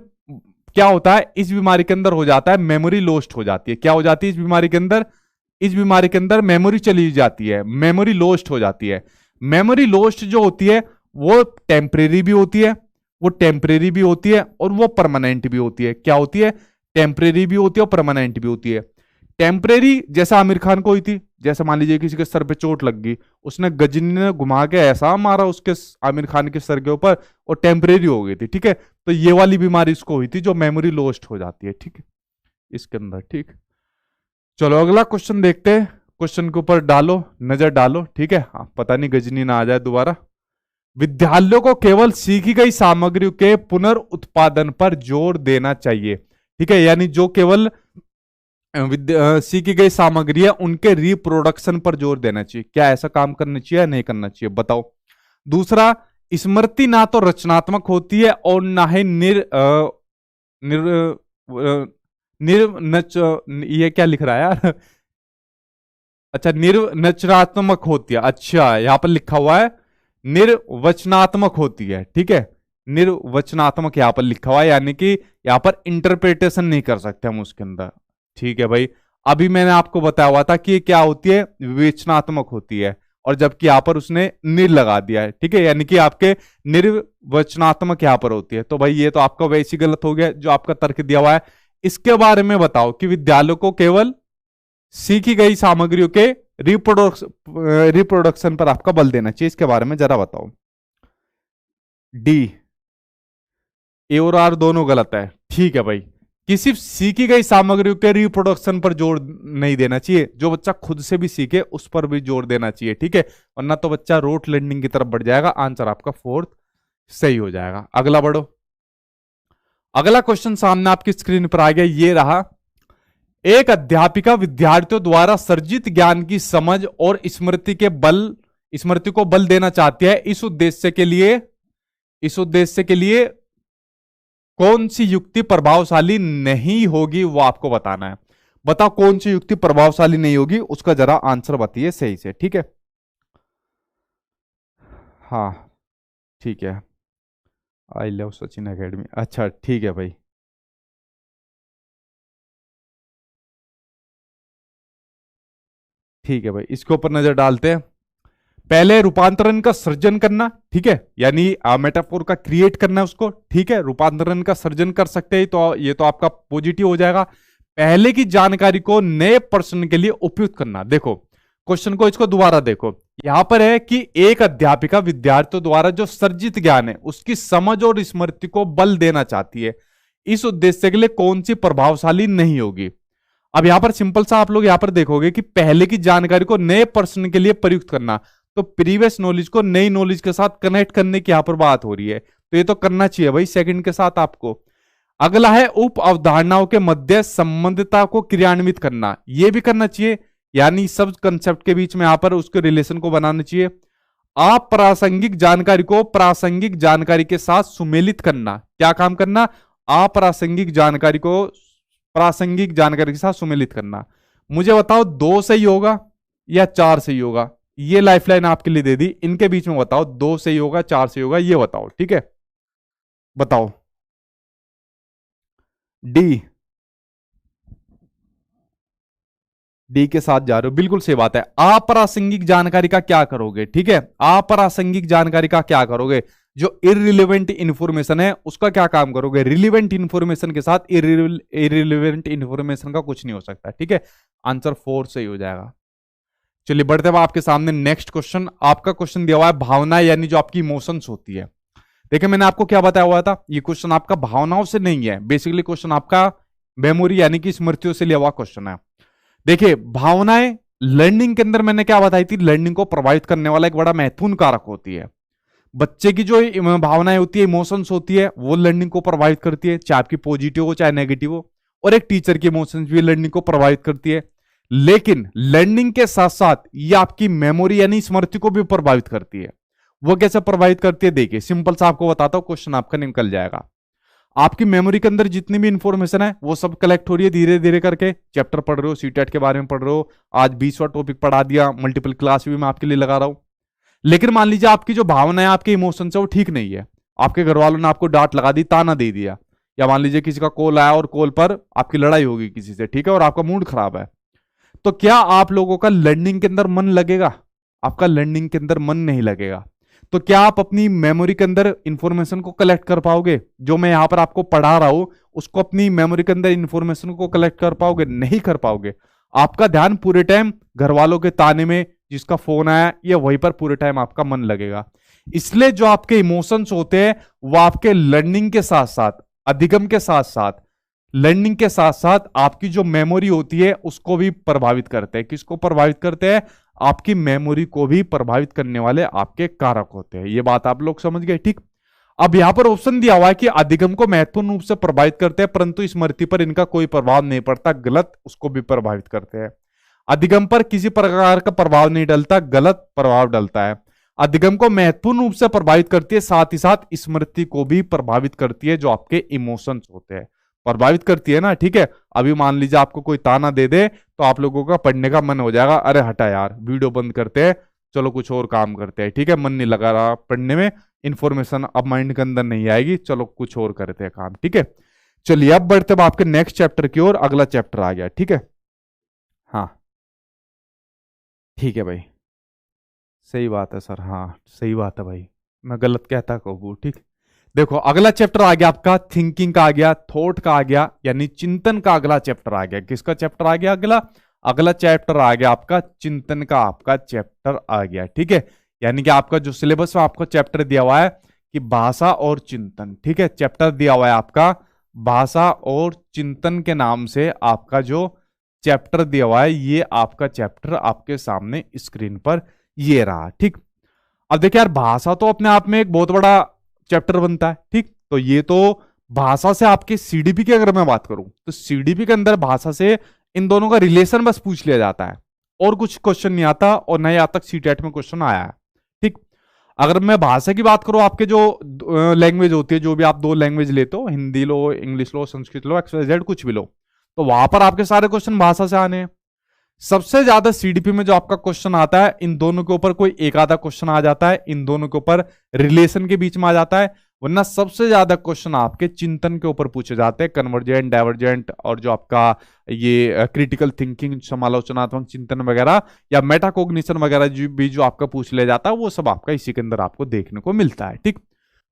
क्या होता है, इस बीमारी के अंदर हो जाता है मेमोरी लॉस्ट हो जाती है, क्या हो जाती है इस बीमारी के अंदर, इस बीमारी के अंदर मेमोरी चली जाती है, मेमोरी लॉस्ट हो जाती है। मेमोरी लॉस्ट जो होती है वो टेम्परेरी भी होती है, वो टेम्परेरी भी होती है और वो परमानेंट भी होती है। क्या होती है, टेम्परेरी भी होती है और परमानेंट भी होती है। टेम्परेरी जैसा आमिर खान को हुई थी, जैसे मान लीजिए किसी के सर पे चोट लग गई, उसने गजनी ने घुमा के ऐसा मारा उसके आमिर खान के सर के ऊपर, और टेम्परेरी हो गई थी, ठीक है। तो ये वाली बीमारी इसको हुई थी जो मेमोरी लॉस्ट हो जाती है, ठीक है, इसके अंदर, ठीक। चलो अगला क्वेश्चन देखते हैं, क्वेश्चन के ऊपर डालो नजर डालो, ठीक है। हाँ, पता नहीं गजनी ना आ जाए दोबारा। विद्यालयों को केवल सीखी गई सामग्री के पुनर्उत्पादन पर जोर देना चाहिए, ठीक है, यानी जो केवल सीखी गई सामग्री है उनके रिप्रोडक्शन पर जोर देना चाहिए। क्या ऐसा काम करना चाहिए या नहीं करना चाहिए, बताओ। दूसरा, स्मृति ना तो रचनात्मक होती है और ना ही निर्नच, ये क्या लिख रहा है यार अच्छा, निर्वचनात्मक होती है, अच्छा यहां पर लिखा हुआ है निर्वचनात्मक होती है, ठीक है, निर्वचनात्मक यहां पर लिखा हुआ है, यानी कि यहां पर इंटरप्रिटेशन नहीं कर सकते हम उसके अंदर, ठीक है भाई। अभी मैंने आपको बताया हुआ था कि क्या होती है, विवेचनात्मक होती है, और जबकि यहां पर उसने निर लगा दिया है, ठीक है, यानी कि आपके निर्वचनात्मक यहां पर होती है। तो भाई ये तो आपका वैसे गलत हो गया जो आपका तर्क दिया हुआ है। इसके बारे में बताओ कि विद्यालयों को केवल सीखी गई सामग्रियों के रिप्रोडक्शन पर आपका बल देना चाहिए, इसके बारे में जरा बताओ। डी, ए और आर दोनों गलत है, ठीक है भाई। कि सिर्फ सीखी गई सामग्रियों के रिप्रोडक्शन पर जोर नहीं देना चाहिए, जो बच्चा खुद से भी सीखे उस पर भी जोर देना चाहिए, ठीक है, वरना तो बच्चा रोट लर्निंग की तरफ बढ़ जाएगा। आंसर आपका फोर्थ सही हो जाएगा। अगला बढ़ो, अगला क्वेश्चन सामने आपकी स्क्रीन पर आ गया, ये रहा। एक अध्यापिका विद्यार्थियों द्वारा सर्जित ज्ञान की समझ और स्मृति को बल देना चाहती है। इस उद्देश्य के लिए कौन सी युक्ति प्रभावशाली नहीं होगी, वो आपको बताना है। बताओ कौन सी युक्ति प्रभावशाली नहीं होगी, उसका जरा आंसर बताइए सही से, ठीक है। हाँ ठीक है, आई लव सचिन एकेडमी, अच्छा ठीक है भाई। ठीक है भाई, इसके ऊपर नजर डालते हैं। पहले रूपांतरण का सृजन करना, ठीक है, यानी मेटाफोर का क्रिएट करना उसको, ठीक है, रूपांतरण का सृजन कर सकते हैं, तो ये तो आपका पॉजिटिव हो जाएगा। पहले की जानकारी को नए प्रश्न के लिए उपयुक्त करना। देखो क्वेश्चन को, इसको दोबारा देखो, यहां पर है कि एक अध्यापिका विद्यार्थियों द्वारा जो सर्जित ज्ञान है उसकी समझ और स्मृति को बल देना चाहती है। इस उद्देश्य के लिए कौन सी प्रभावशाली नहीं होगी। अब यहां पर सिंपल सा आप लोग यहां पर देखोगे कि पहले की जानकारी को नए प्रश्न के लिए प्रयुक्त करना, तो प्रीवियस नॉलेज को नई नॉलेज के साथ कनेक्ट करने की यहां पर बात हो रही है, तो ये तो करना चाहिए भाई सेकंड के साथ आपको। अगला है उप अवधारणाओं के मध्य संबंधितता को क्रियान्वित करना, यह भी करना चाहिए, यानी सब कंसेप्ट के बीच में यहां पर उसके रिलेशन को बनाना चाहिए। अप्रासंगिक जानकारी को प्रासंगिक जानकारी के साथ सुमेलित करना, क्या काम करना, अप्रासंगिक जानकारी को प्रासंगिक जानकारी के साथ सुमेलित करना। मुझे बताओ 2 सही होगा या 4 सही होगा, ये लाइफलाइन आपके लिए दे दी, इनके बीच में बताओ 2 सही होगा 4 सही होगा, ये बताओ, ठीक है, बताओ। डी, डी के साथ जा रहे हो, बिल्कुल सही बात है। अप्रासंगिक जानकारी का क्या करोगे, ठीक है, अप्रासंगिक जानकारी का क्या करोगे, जो इररिलेवेंट इंफॉर्मेशन है उसका क्या काम करोगे। रिलेवेंट इंफॉर्मेशन के साथ इररिलेवेंट इंफॉर्मेशन का कुछ नहीं हो सकता, ठीक है, आंसर 4 सही हो जाएगा। चलिए बढ़ते हैं आपके सामने नेक्स्ट क्वेश्चन। आपका क्वेश्चन दिया हुआ है भावना यानी जो आपकी इमोशंस होती है। देखिए मैंने आपको क्या बताया हुआ था, ये क्वेश्चन आपका भावनाओं से नहीं है, बेसिकली क्वेश्चन आपका मेमोरी यानी कि स्मृतियों से लिया हुआ क्वेश्चन है। देखिए भावनाएं लर्निंग के अंदर मैंने क्या बताई थी, लर्निंग को प्रभावित करने वाला एक बड़ा महत्वपूर्ण कारक होती है। बच्चे की जो भावनाएं होती है, इमोशंस होती है, वो लर्निंग को प्रभावित करती है, चाहे आपकी पॉजिटिव हो चाहे नेगेटिव हो। और एक टीचर की इमोशंस भी लर्निंग को प्रभावित करती है। लेकिन लर्निंग के साथ साथ ये आपकी मेमोरी यानी स्मृति को भी प्रभावित करती है। वो कैसे प्रभावित करती है, देखिए सिंपल सा आपको बताता हूं, क्वेश्चन आपका निकल जाएगा। आपकी मेमोरी के अंदर जितनी भी इंफॉर्मेशन है वो सब कलेक्ट हो रही है धीरे धीरे करके। चैप्टर पढ़ रहे हो, सीटेट के बारे में पढ़ रहे हो, आज 20वां टॉपिक पढ़ा दिया, मल्टीपल क्लास भी मैं आपके लिए लगा रहा हूं। लेकिन मान लीजिए आपकी जो भावना है, आपके इमोशंस है, वो ठीक नहीं है। आपके घर वालों ने आपको डांट लगा दी, ताना दे दिया, या मान लीजिए किसी का कॉल आया और कॉल पर आपकी लड़ाई होगी किसी से, ठीक है, और आपका मूड खराब है, तो क्या आप लोगों का लर्निंग के अंदर मन लगेगा? आपका लर्निंग के अंदर मन नहीं लगेगा। तो क्या आप अपनी मेमोरी के अंदर इंफॉर्मेशन को कलेक्ट कर पाओगे? जो मैं यहां पर आपको पढ़ा रहा हूं उसको अपनी मेमोरी के अंदर इंफॉर्मेशन को कलेक्ट कर पाओगे? नहीं कर पाओगे। आपका ध्यान पूरे टाइम घर वालों के ताने में, जिसका फोन आया, या वहीं पर पूरे टाइम आपका मन लगेगा। इसलिए जो आपके इमोशंस होते हैं वो आपके लर्निंग के साथ साथ, अधिगम के साथ साथ, लर्निंग के साथ साथ आपकी जो मेमोरी होती है उसको भी प्रभावित करते हैं। किसको प्रभावित करते हैं? आपकी मेमोरी को भी प्रभावित करने वाले आपके कारक होते हैं। ये बात आप लोग समझ गए, ठीक। अब यहां पर ऑप्शन दिया हुआ है कि अधिगम को महत्वपूर्ण रूप से प्रभावित करते हैं परंतु स्मृति पर इनका कोई प्रभाव नहीं पड़ता। गलत, उसको भी प्रभावित करते हैं। अधिगम पर किसी प्रकार का प्रभाव नहीं डलता, गलत, प्रभाव डलता है। अधिगम को महत्वपूर्ण रूप से प्रभावित करती है, साथ ही साथ स्मृति को भी प्रभावित करती है। जो आपके इमोशंस होते हैं प्रभावित करती है ना, ठीक है। अभी मान लीजिए आपको कोई ताना दे दे तो आप लोगों का पढ़ने का मन हो जाएगा, अरे हटा यार, वीडियो बंद करते हैं, चलो कुछ और काम करते हैं, ठीक है, मन नहीं लगा रहा पढ़ने में, इंफॉर्मेशन अब माइंड के अंदर नहीं आएगी, चलो कुछ और करते हैं काम, ठीक है। चलिए अब बढ़ते हैं आपके नेक्स्ट चैप्टर की ओर। अगला चैप्टर आ गया, ठीक है। हाँ ठीक है भाई, सही बात है सर, हाँ सही बात है भाई, मैं गलत कहता कहूँ, ठीक। देखो अगला चैप्टर आ गया आपका थिंकिंग का, आ गया थॉट का, आ गया यानी चिंतन का। अगला चैप्टर आ गया, किसका चैप्टर आ गया? अगला अगला चैप्टर आ गया आपका चिंतन का, आपका चैप्टर आ गया, ठीक है। यानी कि आपका जो सिलेबस में आपको चैप्टर दिया हुआ है कि भाषा और चिंतन, ठीक है, चैप्टर दिया हुआ है आपका भाषा और चिंतन के नाम से। आपका जो चैप्टर दिया हुआ है ये आपका चैप्टर आपके सामने स्क्रीन पर ये रहा, ठीक। अब देखिए यार, भाषा तो अपने आप में एक बहुत बड़ा चैप्टर बनता है, ठीक। तो ये तो भाषा से आपके सीडीपी की अगर मैं बात करूं तो सीडीपी के अंदर भाषा से इन दोनों का रिलेशन बस पूछ लिया जाता है, और कुछ क्वेश्चन नहीं आता, और न ही आज तक सीटेट में क्वेश्चन आया है, ठीक। अगर मैं भाषा की बात करूं, आपके जो लैंग्वेज होती है, जो भी आप दो लैंग्वेज लेते हो, हिंदी लो, इंग्लिश लो, संस्कृत लो, XYZ कुछ भी लो, तो वहां पर आपके सारे क्वेश्चन भाषा से आने हैं। सबसे ज्यादा सीडीपी में जो आपका क्वेश्चन आता है, इन दोनों के ऊपर कोई एक आधा क्वेश्चन आ जाता है, इन दोनों के ऊपर रिलेशन के बीच में आ जाता है, वरना सबसे ज्यादा क्वेश्चन आपके चिंतन के ऊपर पूछे जाते हैं, कन्वर्जेंट, डाइवर्जेंट, और जो आपका ये क्रिटिकल थिंकिंग, समालोचनात्मक चिंतन वगैरह, या मेटाकोग्निशन वगैरह जो आपका पूछ लिया जाता है, वो सब आपका इसी के अंदर आपको देखने को मिलता है, ठीक।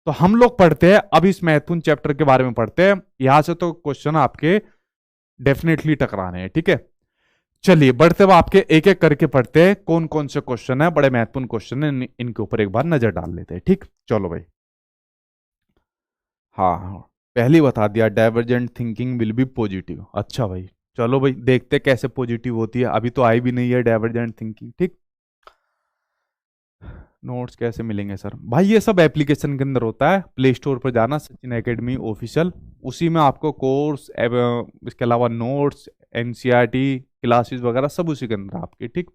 तो हम लोग पढ़ते हैं अब इस महत्वपूर्ण चैप्टर के बारे में पढ़ते हैं। यहां से तो क्वेश्चन आपके डेफिनेटली टकराने हैं, ठीक है। चलिए बढ़ते हुए आपके एक एक करके पढ़ते हैं, कौन कौन से क्वेश्चन है, बड़े महत्वपूर्ण क्वेश्चन है, इनके ऊपर एक बार नजर डाल लेते हैं, ठीक। चलो भाई, हाँ हाँ, पहले बता दिया divergent thinking will be positive. अच्छा भाई, चलो भाई देखते हैं कैसे पॉजिटिव होती है, अभी तो आई भी नहीं है डाइवर्जेंट थिंकिंग, ठीक। नोट्स कैसे मिलेंगे सर? भाई ये सब एप्लीकेशन के अंदर होता है, प्ले स्टोर पर जाना, सचिन एकेडमी ऑफिशियल, उसी में आपको कोर्स, इसके अलावा नोट्स, एनसीईआरटी क्लासेस वगैरह सब उसी के अंदर आपके, ठीक।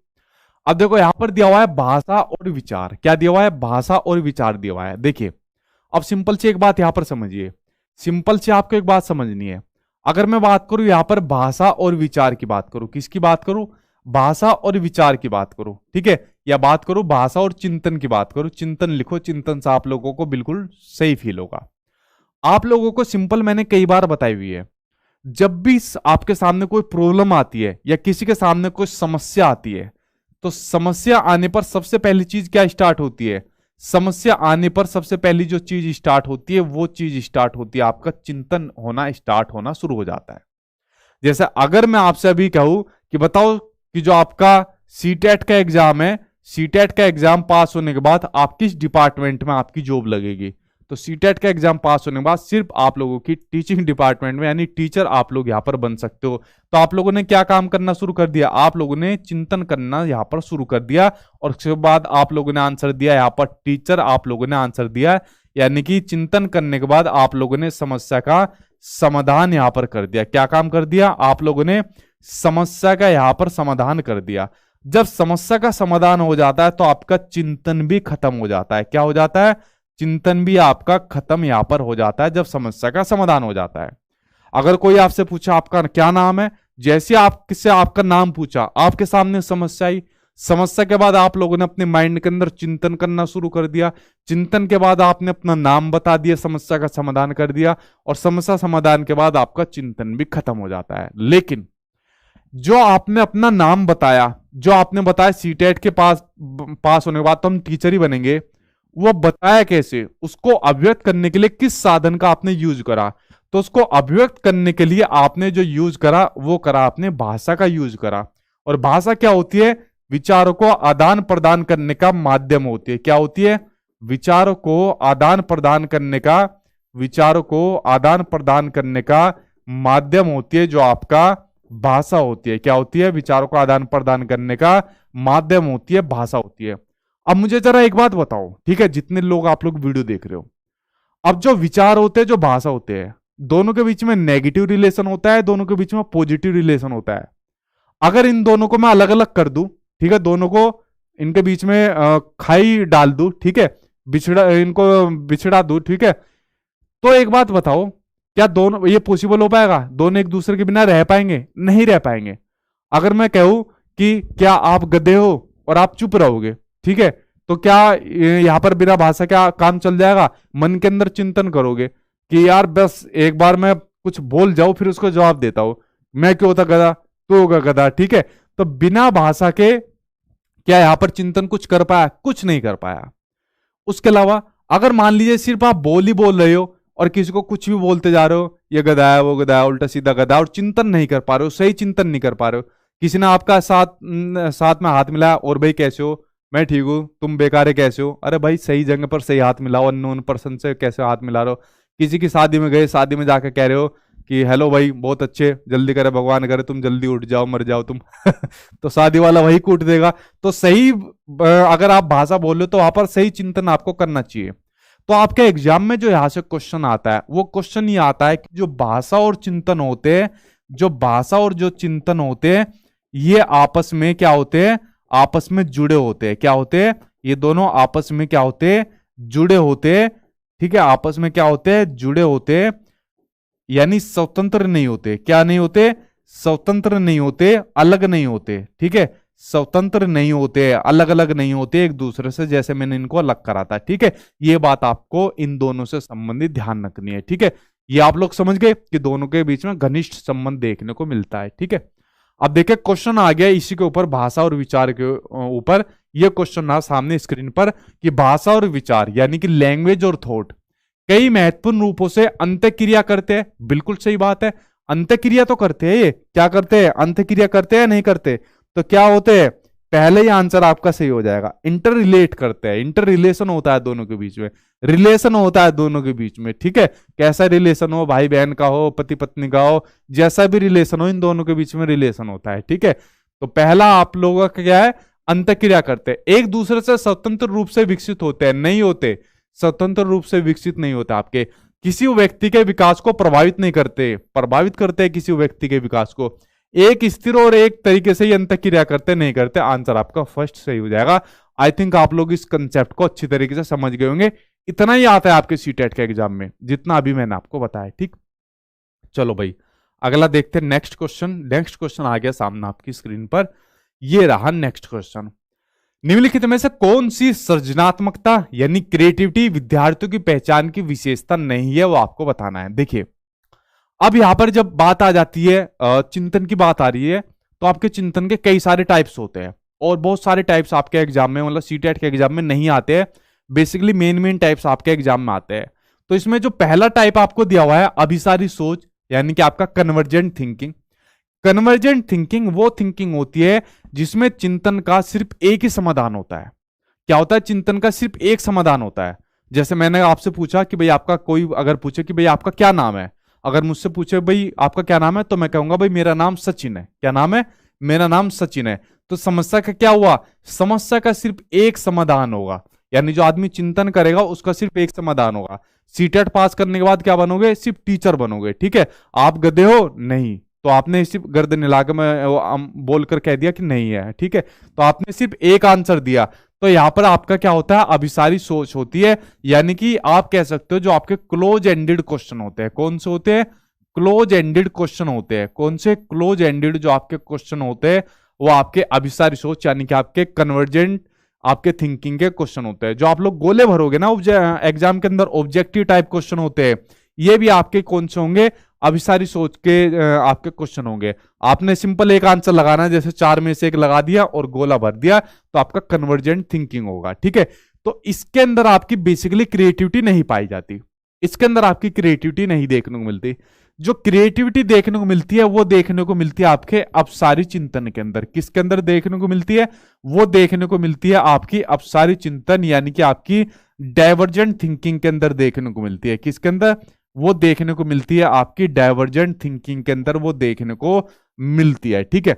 अब देखो यहां पर दिया हुआ है भाषा और विचार। क्या दिया हुआ है? भाषा और विचार दिया हुआ है। देखिए अब सिंपल से एक बात यहां पर समझिए, सिंपल से आपको एक बात समझनी है। अगर मैं बात करूं यहां पर भाषा और विचार की बात करूं, किसकी बात करूं? भाषा और विचार की बात करूं, ठीक है, या बात करूं भाषा और चिंतन की बात करूं, चिंतन लिखो, चिंतन से आप लोगों को बिल्कुल सही फील होगा। आप लोगों को सिंपल मैंने कई बार बताई हुई है, जब भी आपके सामने कोई प्रॉब्लम आती है या किसी के सामने कोई समस्या आती है, तो समस्या आने पर सबसे पहली चीज क्या स्टार्ट होती है? समस्या आने पर सबसे पहली जो चीज स्टार्ट होती है वो चीज स्टार्ट होती है आपका चिंतन होना, स्टार्ट होना शुरू हो जाता है। जैसे अगर मैं आपसे अभी कहूं कि बताओ कि जो आपका सीटेट का एग्जाम है, सीटेट का एग्जाम पास होने के बाद आप किस डिपार्टमेंट में आपकी जॉब लगेगी। तो सीटेट का एग्जाम पास होने के बाद सिर्फ आप लोगों की टीचिंग डिपार्टमेंट में, यानी टीचर आप लोग यहाँ पर बन सकते हो। तो आप लोगों ने क्या काम करना शुरू कर दिया, आप लोगों ने चिंतन करना यहाँ पर शुरू कर दिया, और उसके बाद आप लोगों ने आंसर दिया यहाँ पर टीचर, आप लोगों ने आंसर दिया, यानी कि चिंतन करने के बाद आप लोगों ने समस्या का समाधान यहाँ पर कर दिया। क्या काम कर दिया, आप लोगों ने समस्या का यहाँ पर समाधान कर दिया। जब समस्या का समाधान हो जाता है तो आपका चिंतन भी खत्म हो जाता है। क्या हो जाता है, चिंतन भी आपका खत्म यहां पर हो जाता है जब समस्या का समाधान हो जाता है। अगर कोई आपसे पूछा आपका क्या नाम है, जैसे आपसे आपका नाम पूछा, आपके सामने समस्या आई, समस्या के बाद आप लोगों ने अपने माइंड के अंदर चिंतन करना शुरू कर दिया, चिंतन के बाद आपने अपना नाम बता दिया, समस्या का समाधान कर दिया, और समस्या समाधान के बाद आपका चिंतन भी खत्म हो जाता है। लेकिन जो आपने अपना नाम बताया, जो आपने बताया सीटेट के पास होने के बाद तो हम टीचर ही बनेंगे, वो बताया कैसे, उसको अभिव्यक्त करने के लिए किस साधन का आपने यूज करा। तो उसको अभिव्यक्त करने के लिए आपने जो यूज करा वो करा आपने भाषा का यूज करा। और भाषा क्या होती है, विचारों को आदान प्रदान करने का माध्यम होती है। क्या होती है, विचारों को आदान प्रदान करने का, विचारों को आदान प्रदान करने का माध्यम होती है जो आपका भाषा होती है। क्या होती है, विचारों को आदान प्रदान करने का माध्यम होती है, भाषा होती है। अब मुझे जरा एक बात बताओ, ठीक है, जितने लोग आप लोग वीडियो देख रहे हो, अब जो विचार होते हैं, जो भाषा होते हैं, दोनों के बीच में नेगेटिव रिलेशन होता है, दोनों के बीच में पॉजिटिव रिलेशन होता है। अगर इन दोनों को मैं अलग अलग कर दूं, ठीक है, दोनों को इनके बीच में खाई डाल दूं, ठीक है, इनको बिछड़ा दूं, ठीक है, तो एक बात बताओ, क्या दोनों ये पॉसिबल हो पाएगा, दोनों एक दूसरे के बिना रह पाएंगे, नहीं रह पाएंगे। अगर मैं कहूं कि क्या आप गधे हो और आप चुप रहोगे, ठीक है, तो क्या यहां पर बिना भाषा का काम चल जाएगा, मन के अंदर चिंतन करोगे कि यार बस एक बार मैं कुछ बोल जाऊं फिर उसको जवाब देता हूं, मैं क्यों था गधा, तू होगा गधा, ठीक है। तो बिना भाषा के क्या यहां पर चिंतन कुछ कर पाया, कुछ नहीं कर पाया। उसके अलावा अगर मान लीजिए सिर्फ आप बोल ही बोल रहे हो और किसी को कुछ भी बोलते जा रहे हो, ये गधा है, वो गधा है, उल्टा सीधा गधा है, और चिंतन नहीं कर पा रहे हो, सही चिंतन नहीं कर पा रहे हो, किसी ने आपका साथ में हाथ मिलाया, और भाई कैसे हो, मैं ठीक हूं, तुम बेकार है, कैसे हो, अरे भाई सही जगह पर सही हाथ मिलाओ, अननोन पर्सन से कैसे हाथ मिला रहे हो। किसी की शादी में गए, शादी में जाकर कह रहे हो कि हेलो भाई बहुत अच्छे, जल्दी करे भगवान करे तुम जल्दी उठ जाओ, मर जाओ तुम तो शादी वाला वही कूट देगा। तो सही अगर आप भाषा बोल रहे हो तो वहां पर सही चिंतन आपको करना चाहिए। तो आपके एग्जाम में जो यहां से क्वेश्चन आता है वो क्वेश्चन ये आता है कि जो भाषा और चिंतन होते हैं, जो भाषा और जो चिंतन होते हैं, ये आपस में क्या होते हैं, आपस में जुड़े होते हैं। क्या होते हैं, ये दोनों आपस में क्या होते हैं, जुड़े होते हैं, ठीक है, आपस में क्या होते हैं, जुड़े होते हैं, यानी स्वतंत्र नहीं होते। क्या नहीं होते, स्वतंत्र नहीं होते, अलग नहीं होते, ठीक है, स्वतंत्र नहीं होते, अलग अलग नहीं होते एक दूसरे से, जैसे मैंने इनको अलग करा था, ठीक है। ये बात आपको इन दोनों से संबंधित ध्यान रखनी है, ठीक है। ये आप लोग समझ गए कि दोनों के बीच में घनिष्ठ संबंध देखने को मिलता है, ठीक है। अब देखिए क्वेश्चन आ गया इसी के ऊपर, भाषा और विचार के ऊपर। ये क्वेश्चन आ सामने स्क्रीन पर कि भाषा और विचार यानी कि लैंग्वेज और थॉट कई महत्वपूर्ण रूपों से अंतःक्रिया करते हैं। बिल्कुल सही बात है, अंतःक्रिया तो करते हैं। ये क्या करते हैं, अंतःक्रिया करते हैं, नहीं करते। तो क्या होते हैं, पहले ही आंसर आपका सही हो जाएगा, इंटर रिलेट करते हैं, इंटर रिलेशन होता है दोनों के बीच में, रिलेशन होता है दोनों के बीच में, ठीक है। कैसा रिलेशन हो, भाई बहन का हो, पति पत्नी का हो, जैसा भी रिलेशन हो, इन दोनों के बीच में रिलेशन होता है, ठीक है। तो पहला आप लोगों का क्या है, अंतःक्रिया करते हैं, एक दूसरे से स्वतंत्र रूप से विकसित होते हैं, नहीं होते, स्वतंत्र रूप से विकसित नहीं होते, आपके किसी व्यक्ति के विकास को प्रभावित नहीं करते, प्रभावित करते हैं किसी व्यक्ति के विकास को, एक स्थिर और एक तरीके से ही अंतःक्रिया करते नहीं करते। आंसर आपका फर्स्ट सही हो जाएगा। आई थिंक आप लोग इस कंसेप्ट को अच्छी तरीके से समझ गए होंगे। इतना ही आता है आपके सीटेट के एग्जाम में जितना अभी मैंने आपको बताया, ठीक। चलो भाई अगला देखते हैं, नेक्स्ट क्वेश्चन। नेक्स्ट क्वेश्चन आ गया सामने आपकी स्क्रीन पर, ये रहा नेक्स्ट क्वेश्चन। निम्नलिखित में से कौन सी सृजनात्मकता यानी क्रिएटिविटी विद्यार्थियों की पहचान की विशेषता नहीं है, वो आपको बताना है। देखिए अब यहां पर जब बात आ जाती है, चिंतन की बात आ रही है, तो आपके चिंतन के कई सारे टाइप्स होते हैं और बहुत सारे टाइप्स आपके एग्जाम में, मतलब सीटेट के एग्जाम में नहीं आते हैं। बेसिकली मेन टाइप्स आपके एग्जाम में आते हैं। तो इसमें जो पहला टाइप आपको दिया हुआ है, अभिसारी सोच, यानी कि आपका कन्वर्जेंट थिंकिंग। कन्वर्जेंट थिंकिंग वो थिंकिंग होती है जिसमें चिंतन का सिर्फ एक ही समाधान होता है। क्या होता है? चिंतन का सिर्फ एक समाधान होता है। जैसे मैंने आपसे पूछा कि भाई आपका, कोई अगर पूछे कि भाई आपका क्या नाम है, अगर मुझसे पूछे भाई आपका क्या नाम है, तो मैं कहूंगा भाई मेरा नाम सचिन है। क्या नाम है? मेरा नाम सचिन है। तो समस्या का क्या हुआ? समस्या का सिर्फ एक समाधान होगा, यानी जो आदमी चिंतन करेगा उसका सिर्फ एक समाधान होगा। सीटेट पास करने के बाद क्या बनोगे? सिर्फ टीचर बनोगे। ठीक है, आप गधे हो? नहीं, तो आपने सिर्फ गर्दन हिला के मैं बोलकर कह दिया कि नहीं है। ठीक है, तो आपने सिर्फ एक आंसर दिया। तो यहां पर आपका क्या होता है? अभिसारी सोच होती है, यानी कि आप कह सकते हो जो आपके क्लोज एंडेड क्वेश्चन होते हैं, कौन से होते हैं? क्लोज एंडेड क्वेश्चन होते हैं। कौन से? क्लोज एंडेड जो आपके क्वेश्चन होते हैं वो आपके अभिसारी सोच यानी कि आपके कन्वर्जेंट, आपके थिंकिंग के क्वेश्चन होते हैं। जो आप लोग गोले भरोगे ना एग्जाम के अंदर, ऑब्जेक्टिव टाइप क्वेश्चन होते हैं, ये भी आपके कौन से होंगे? अभिसारी सोच के आपके क्वेश्चन होंगे। आपने सिंपल एक आंसर लगाना है, जैसे 4 में से 1 लगा दिया और गोला भर दिया, तो आपका कन्वर्जेंट थिंकिंग होगा। ठीक है, तो इसके अंदर आपकी बेसिकली क्रिएटिविटी नहीं पाई जाती, इसके अंदर आपकी क्रिएटिविटी नहीं देखने को मिलती। जो क्रिएटिविटी देखने को मिलती है वो देखने को मिलती है आपके अपसारी चिंतन के अंदर। किसके अंदर देखने को मिलती है? वो देखने को मिलती है आपकी अपसारी चिंतन यानी कि आपकी डाइवर्जेंट थिंकिंग के अंदर देखने को मिलती है। किसके अंदर? वो देखने को मिलती है आपकी डाइवर्जेंट थिंकिंग के अंदर, वो देखने को मिलती है। ठीक है,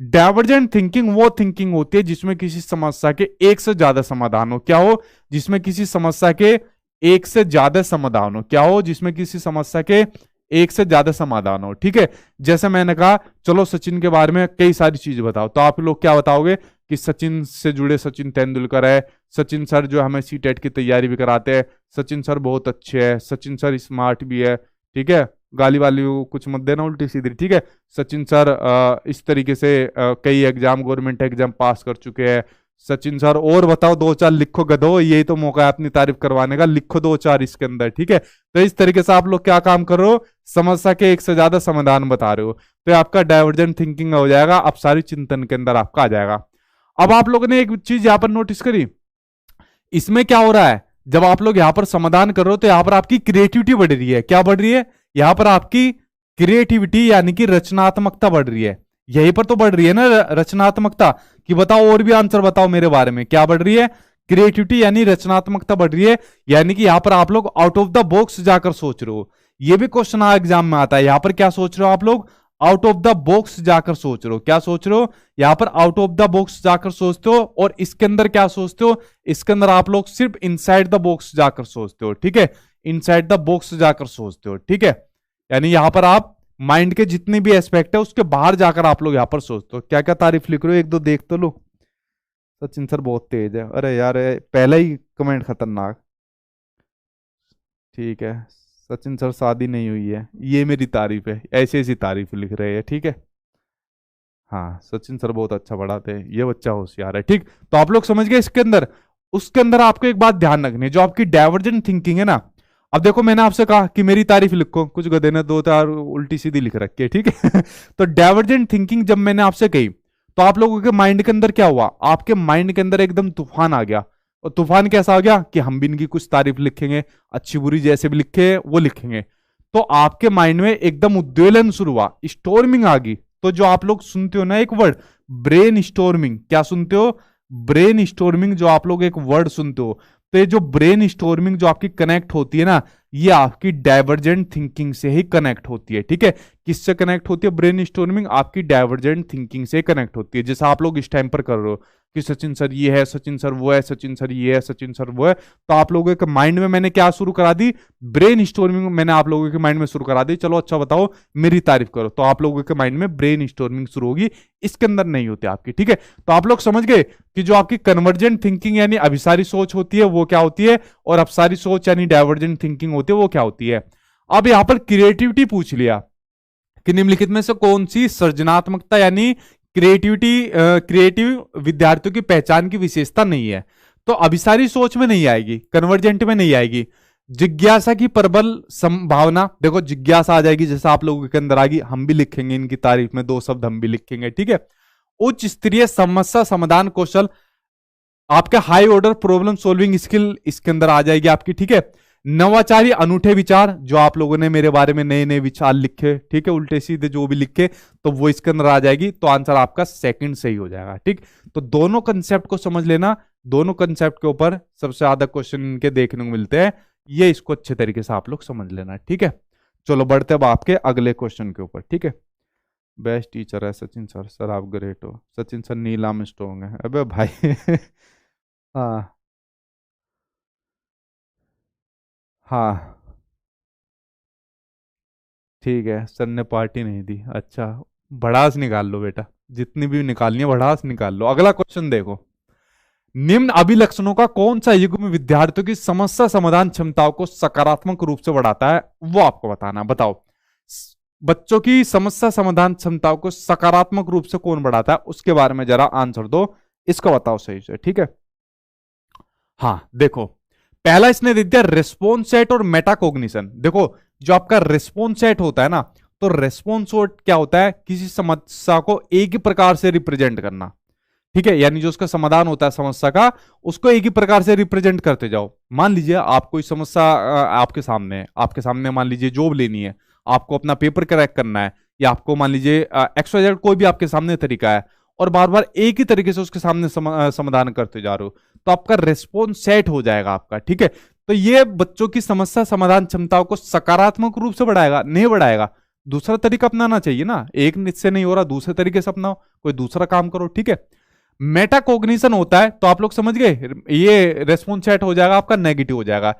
डाइवर्जेंट थिंकिंग वो थिंकिंग होती है जिसमें किसी समस्या के एक से ज्यादा समाधान हो। क्या हो? जिसमें किसी समस्या के एक से ज्यादा समाधान हो। क्या हो? जिसमें किसी समस्या के एक से ज्यादा समाधान हो। ठीक है, जैसे मैंने कहा चलो सचिन के बारे में कई सारी चीज बताओ, तो आप लोग क्या बताओगे कि सचिन से जुड़े सचिन तेंदुलकर है, सचिन सर जो हमें सीटेट की तैयारी भी कराते हैं, सचिन सर बहुत अच्छे हैं, सचिन सर स्मार्ट भी है। ठीक है, गाली वाली कुछ मत देना उल्टी सीधी। ठीक है, सचिन सर इस तरीके से कई एग्जाम, गवर्नमेंट एग्जाम पास कर चुके हैं। सचिन सर और बताओ 2-4 लिखो गधो, यही तो मौका है अपनी तारीफ करवाने का, लिखो 2-4 इसके अंदर। ठीक है, तो इस तरीके से आप लोग क्या काम कर रहे हो? समस्या के एक से ज्यादा समाधान बता रहे हो, तो आपका डाइवर्जेंट थिंकिंग हो जाएगा, अपसारी चिंतन के अंदर आपका आ जाएगा। अब आप लोगों ने एक चीज यहां पर नोटिस करी, इसमें क्या हो रहा है? जब आप लोग यहां पर समाधान कर रहे हो तो यहां पर आपकी क्रिएटिविटी बढ़ रही है। क्या बढ़ रही है? यहां पर आपकी क्रिएटिविटी यानी कि रचनात्मकता बढ़ रही है। यहीं पर तो बढ़ रही है ना रचनात्मकता, कि बताओ और भी आंसर बताओ मेरे बारे में। क्या बढ़ रही है? क्रिएटिविटी यानी रचनात्मकता बढ़ रही है, यानी कि यहां पर आप लोग आउट ऑफ द बॉक्स जाकर सोच रहे हो। ये भी क्वेश्चन एग्जाम में आता है, यहां पर क्या सोच रहे हो आप लोग? आउट ऑफ द बॉक्स जाकर सोच रहे हो। क्या सोच रहे हो? यहां पर आउट ऑफ द बॉक्स जाकर सोचते हो। और इसके अंदर क्या सोचते हो? इसके अंदर आप लोग सिर्फ इनसाइड द बॉक्स जाकर सोचते हो। ठीक है, इनसाइड द बॉक्स जाकर सोचते हो। ठीक है, यानी यहां पर आप माइंड के जितने भी एस्पेक्ट है उसके बाहर जाकर आप लोग यहां पर सोचते हो। क्या क्या तारीफ लिख रहे हो? एक दो देख तो लो। सचिन सर बहुत तेज है, अरे यार पहला ही कमेंट खतरनाक। ठीक है, सचिन सर शादी नहीं हुई है, ये मेरी तारीफ है, ऐसी ऐसी तारीफ लिख रहे हैं। ठीक है, हाँ सचिन सर बहुत अच्छा पढ़ाते हैं, ये बच्चा होशियार है। ठीक, तो आप लोग समझ गए इसके अंदर। उसके अंदर आपको एक बात ध्यान रखनी है, जो आपकी डाइवर्जेंट थिंकिंग है ना। अब देखो मैंने आपसे कहा कि मेरी तारीफ लिखो, कुछ गधे ने 2-4 उल्टी सीधी लिख रखी है। ठीक है तो डाइवर्जेंट थिंकिंग जब मैंने आपसे कही तो आप लोगों के माइंड के अंदर क्या हुआ? आपके माइंड के अंदर एकदम तूफान आ गया। और तूफान कैसा आ गया? कि हम भी इनकी कुछ तारीफ लिखेंगे, अच्छी बुरी जैसे भी लिखे वो लिखेंगे। तो आपके माइंड में एकदम उद्वेलन शुरू हुआ, स्टॉर्मिंग आ गई। तो जो आप लोग सुनते हो ना एक वर्ड, ब्रेन स्टॉर्मिंग, क्या सुनते हो? ब्रेन स्टॉर्मिंग, जो आप लोग एक वर्ड सुनते हो, तो ये जो ब्रेन स्टॉर्मिंग जो आपकी कनेक्ट होती है ना, ये आपकी डाइवर्जेंट थिंकिंग से ही कनेक्ट होती है। ठीक है, किससे कनेक्ट होती है ब्रेन स्टॉर्मिंग? आपकी डाइवर्जेंट थिंकिंग से कनेक्ट होती है। जैसे आप लोग इस टाइम पर कर रहे हो कि सचिन सर ये है, सचिन सर वो है, सचिन सर ये है, सचिन सर वो है, तो आप लोगों के माइंड में मैंने क्या शुरू करा दी? ब्रेन स्टॉर्मिंग मैंने आप लोगों के माइंड में शुरू करा दी। चलो अच्छा बताओ मेरी तारीफ करो, तो आप लोगों के माइंड में ब्रेन स्टॉर्मिंग शुरू होगी, इसके अंदर नहीं होती आपकी। ठीक है, तो आप लोग समझ गए कि जो आपकी कन्वर्जेंट थिंकिंग यानी अभिसारी सोच होती है वो क्या होती है, और अपसारी सोच यानी डाइवर्जेंट थिंकिंग होती है वो क्या होती है। अब यहां पर क्रिएटिविटी पूछ लिया कि निम्नलिखित में से कौन सी सृजनात्मकता यानी क्रिएटिव विद्यार्थियों की पहचान की विशेषता नहीं है, तो अभिसारी सोच में नहीं आएगी, कन्वर्जेंट में नहीं आएगी। जिज्ञासा की प्रबल संभावना, देखो जिज्ञासा आ जाएगी, जैसे आप लोगों के अंदर आ गई, हम भी लिखेंगे इनकी तारीफ में 2 शब्द हम भी लिखेंगे। ठीक है, उच्च स्तरीय समस्या समाधान कौशल, आपका high order problem solving skill इसके अंदर आ जाएगी आपकी। ठीक है, नवाचारी अनूठे विचार, जो आप लोगों ने मेरे बारे में नए नए विचार लिखे, ठीक है, उल्टे सीधे जो भी लिखे, तो वो इसके अंदर आ जाएगी। तो आंसर आपका सेकंड सही हो जाएगा। ठीक, तो दोनों कंसेप्ट को समझ लेना, दोनों कंसेप्ट के ऊपर सबसे ज्यादा क्वेश्चन इनके देखने को मिलते हैं, ये इसको अच्छे तरीके से आप लोग समझ लेना। ठीक है, चलो बढ़ते अब आपके अगले क्वेश्चन के ऊपर। ठीक है, बेस्ट टीचर है सचिन सर। सर आप ग्रेट हो। सचिन सर नीलाम स्ट्रॉन्ग है। अबे भाई हाँ हाँ ठीक है, सर ने पार्टी नहीं दी। अच्छा, भड़ास निकाल लो बेटा, जितनी भी निकालनी है भड़ास निकाल लो। अगला क्वेश्चन देखो, निम्न अभिलक्षणों का कौन सा युग्म विद्यार्थियों की समस्या समाधान क्षमताओं को सकारात्मक रूप से बढ़ाता है, वो आपको बताना। बताओ, बच्चों की समस्या समाधान क्षमताओं को सकारात्मक रूप से कौन बढ़ाता है, उसके बारे में जरा आंसर दो, इसको बताओ सही से। ठीक है, हाँ देखो, पहला इसने दे दिया रिस्पॉन्स सेट और मेटाकॉग्निशन। देखो, जो आपका रिस्पॉन्स सेट होता है ना, तो रिस्पॉन्स सेट क्या होता है, किसी समस्या को एक ही प्रकार से रिप्रेजेंट करना। ठीक है, यानी जो उसका समाधान होता है समस्या का, उसको एक ही प्रकार से रिप्रेजेंट करते जाओ। मान लीजिए आप कोई समस्या आपके सामने है, आपके सामने मान लीजिए जॉब लेनी है, आपको अपना पेपर क्रैक करना है, या आपको मान लीजिए XYZ कोई भी आपके सामने तरीका है, और बार बार एक ही तरीके से उसके सामने समाधान करते जा रहे हो, तो आपका रिस्पॉन्स सेट हो जाएगा आपका। ठीक है, तो ये बच्चों की समस्या समाधान क्षमताओं को सकारात्मक रूप से बढ़ाएगा, नहीं बढ़ाएगा। दूसरा तरीका अपनाना चाहिए ना, एक से नहीं हो रहा, दूसरे तरीके से अपनाओ, कोई दूसरा काम करो। ठीक है, मेटाकॉग्निशन होता है, तो आप लोग समझ गए, ये रेस्पॉन्स सेट हो जाएगा आपका, नेगेटिव हो जाएगा।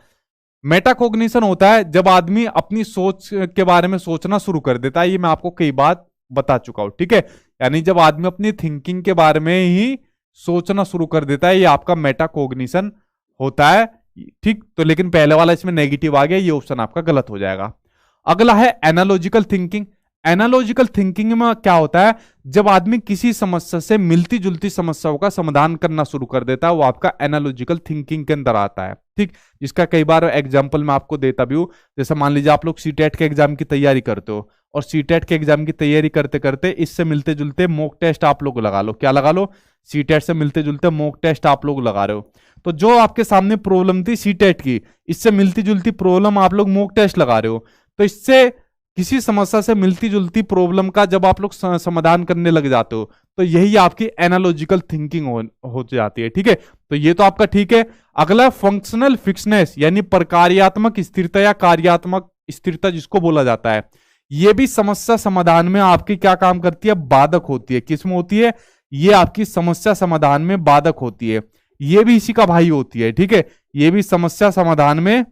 मेटाकॉग्निशन होता है जब आदमी अपनी सोच के बारे में सोचना शुरू कर देता है, ये मैं आपको कई बार बता चुका हूं। ठीक है, यानी जब आदमी अपनी थिंकिंग के बारे में ही सोचना शुरू कर देता है, ये आपका मेटाकॉग्निशन होता है। ठीक, तो लेकिन पहले वाला इसमें नेगेटिव आ गया, ये ऑप्शन आपका गलत हो जाएगा। अगला है एनालॉजिकल थिंकिंग। एनालॉजिकल थिंकिंग में क्या होता है, जब आदमी किसी समस्या से मिलती जुलती समस्याओं का समाधान करना शुरू कर देता है, वो आपका एनालॉजिकल थिंकिंग के अंदर आता है। ठीक, जिसका कई बार एग्जांपल मैं आपको देता भी हूं। जैसे मान लीजिए आप लोग सीटेट के एग्जाम की तैयारी करते हो, और सीटेट के एग्जाम की तैयारी करते करते इससे मिलते जुलते मॉक टेस्ट आप लोग लगा लो। क्या लगा लो, सीटेट से मिलते जुलते मॉक टेस्ट आप लोग लगा रहे हो। तो जो आपके सामने प्रॉब्लम थी सीटेट की, इससे मिलती जुलती प्रॉब्लम आप लोग मॉक टेस्ट लगा रहे हो। तो इससे किसी समस्या से मिलती जुलती प्रॉब्लम का जब आप लोग समाधान करने लग जाते हो, तो यही आपकी एनालॉजिकल थिंकिंग हो जाती है। ठीक है, तो ये तो आपका ठीक है। अगला फंक्शनल फिक्सनेस, यानी प्रकार्यात्मक स्थिरता या कार्यात्मक स्थिरता जिसको बोला जाता है, ये भी समस्या समाधान में आपकी क्या काम करती है, बाधक होती है। किसमें होती है, ये आपकी समस्या समाधान में बाधक होती है, ये भी इसी का भाई होती है। ठीक है, ये भी समस्या समाधान में,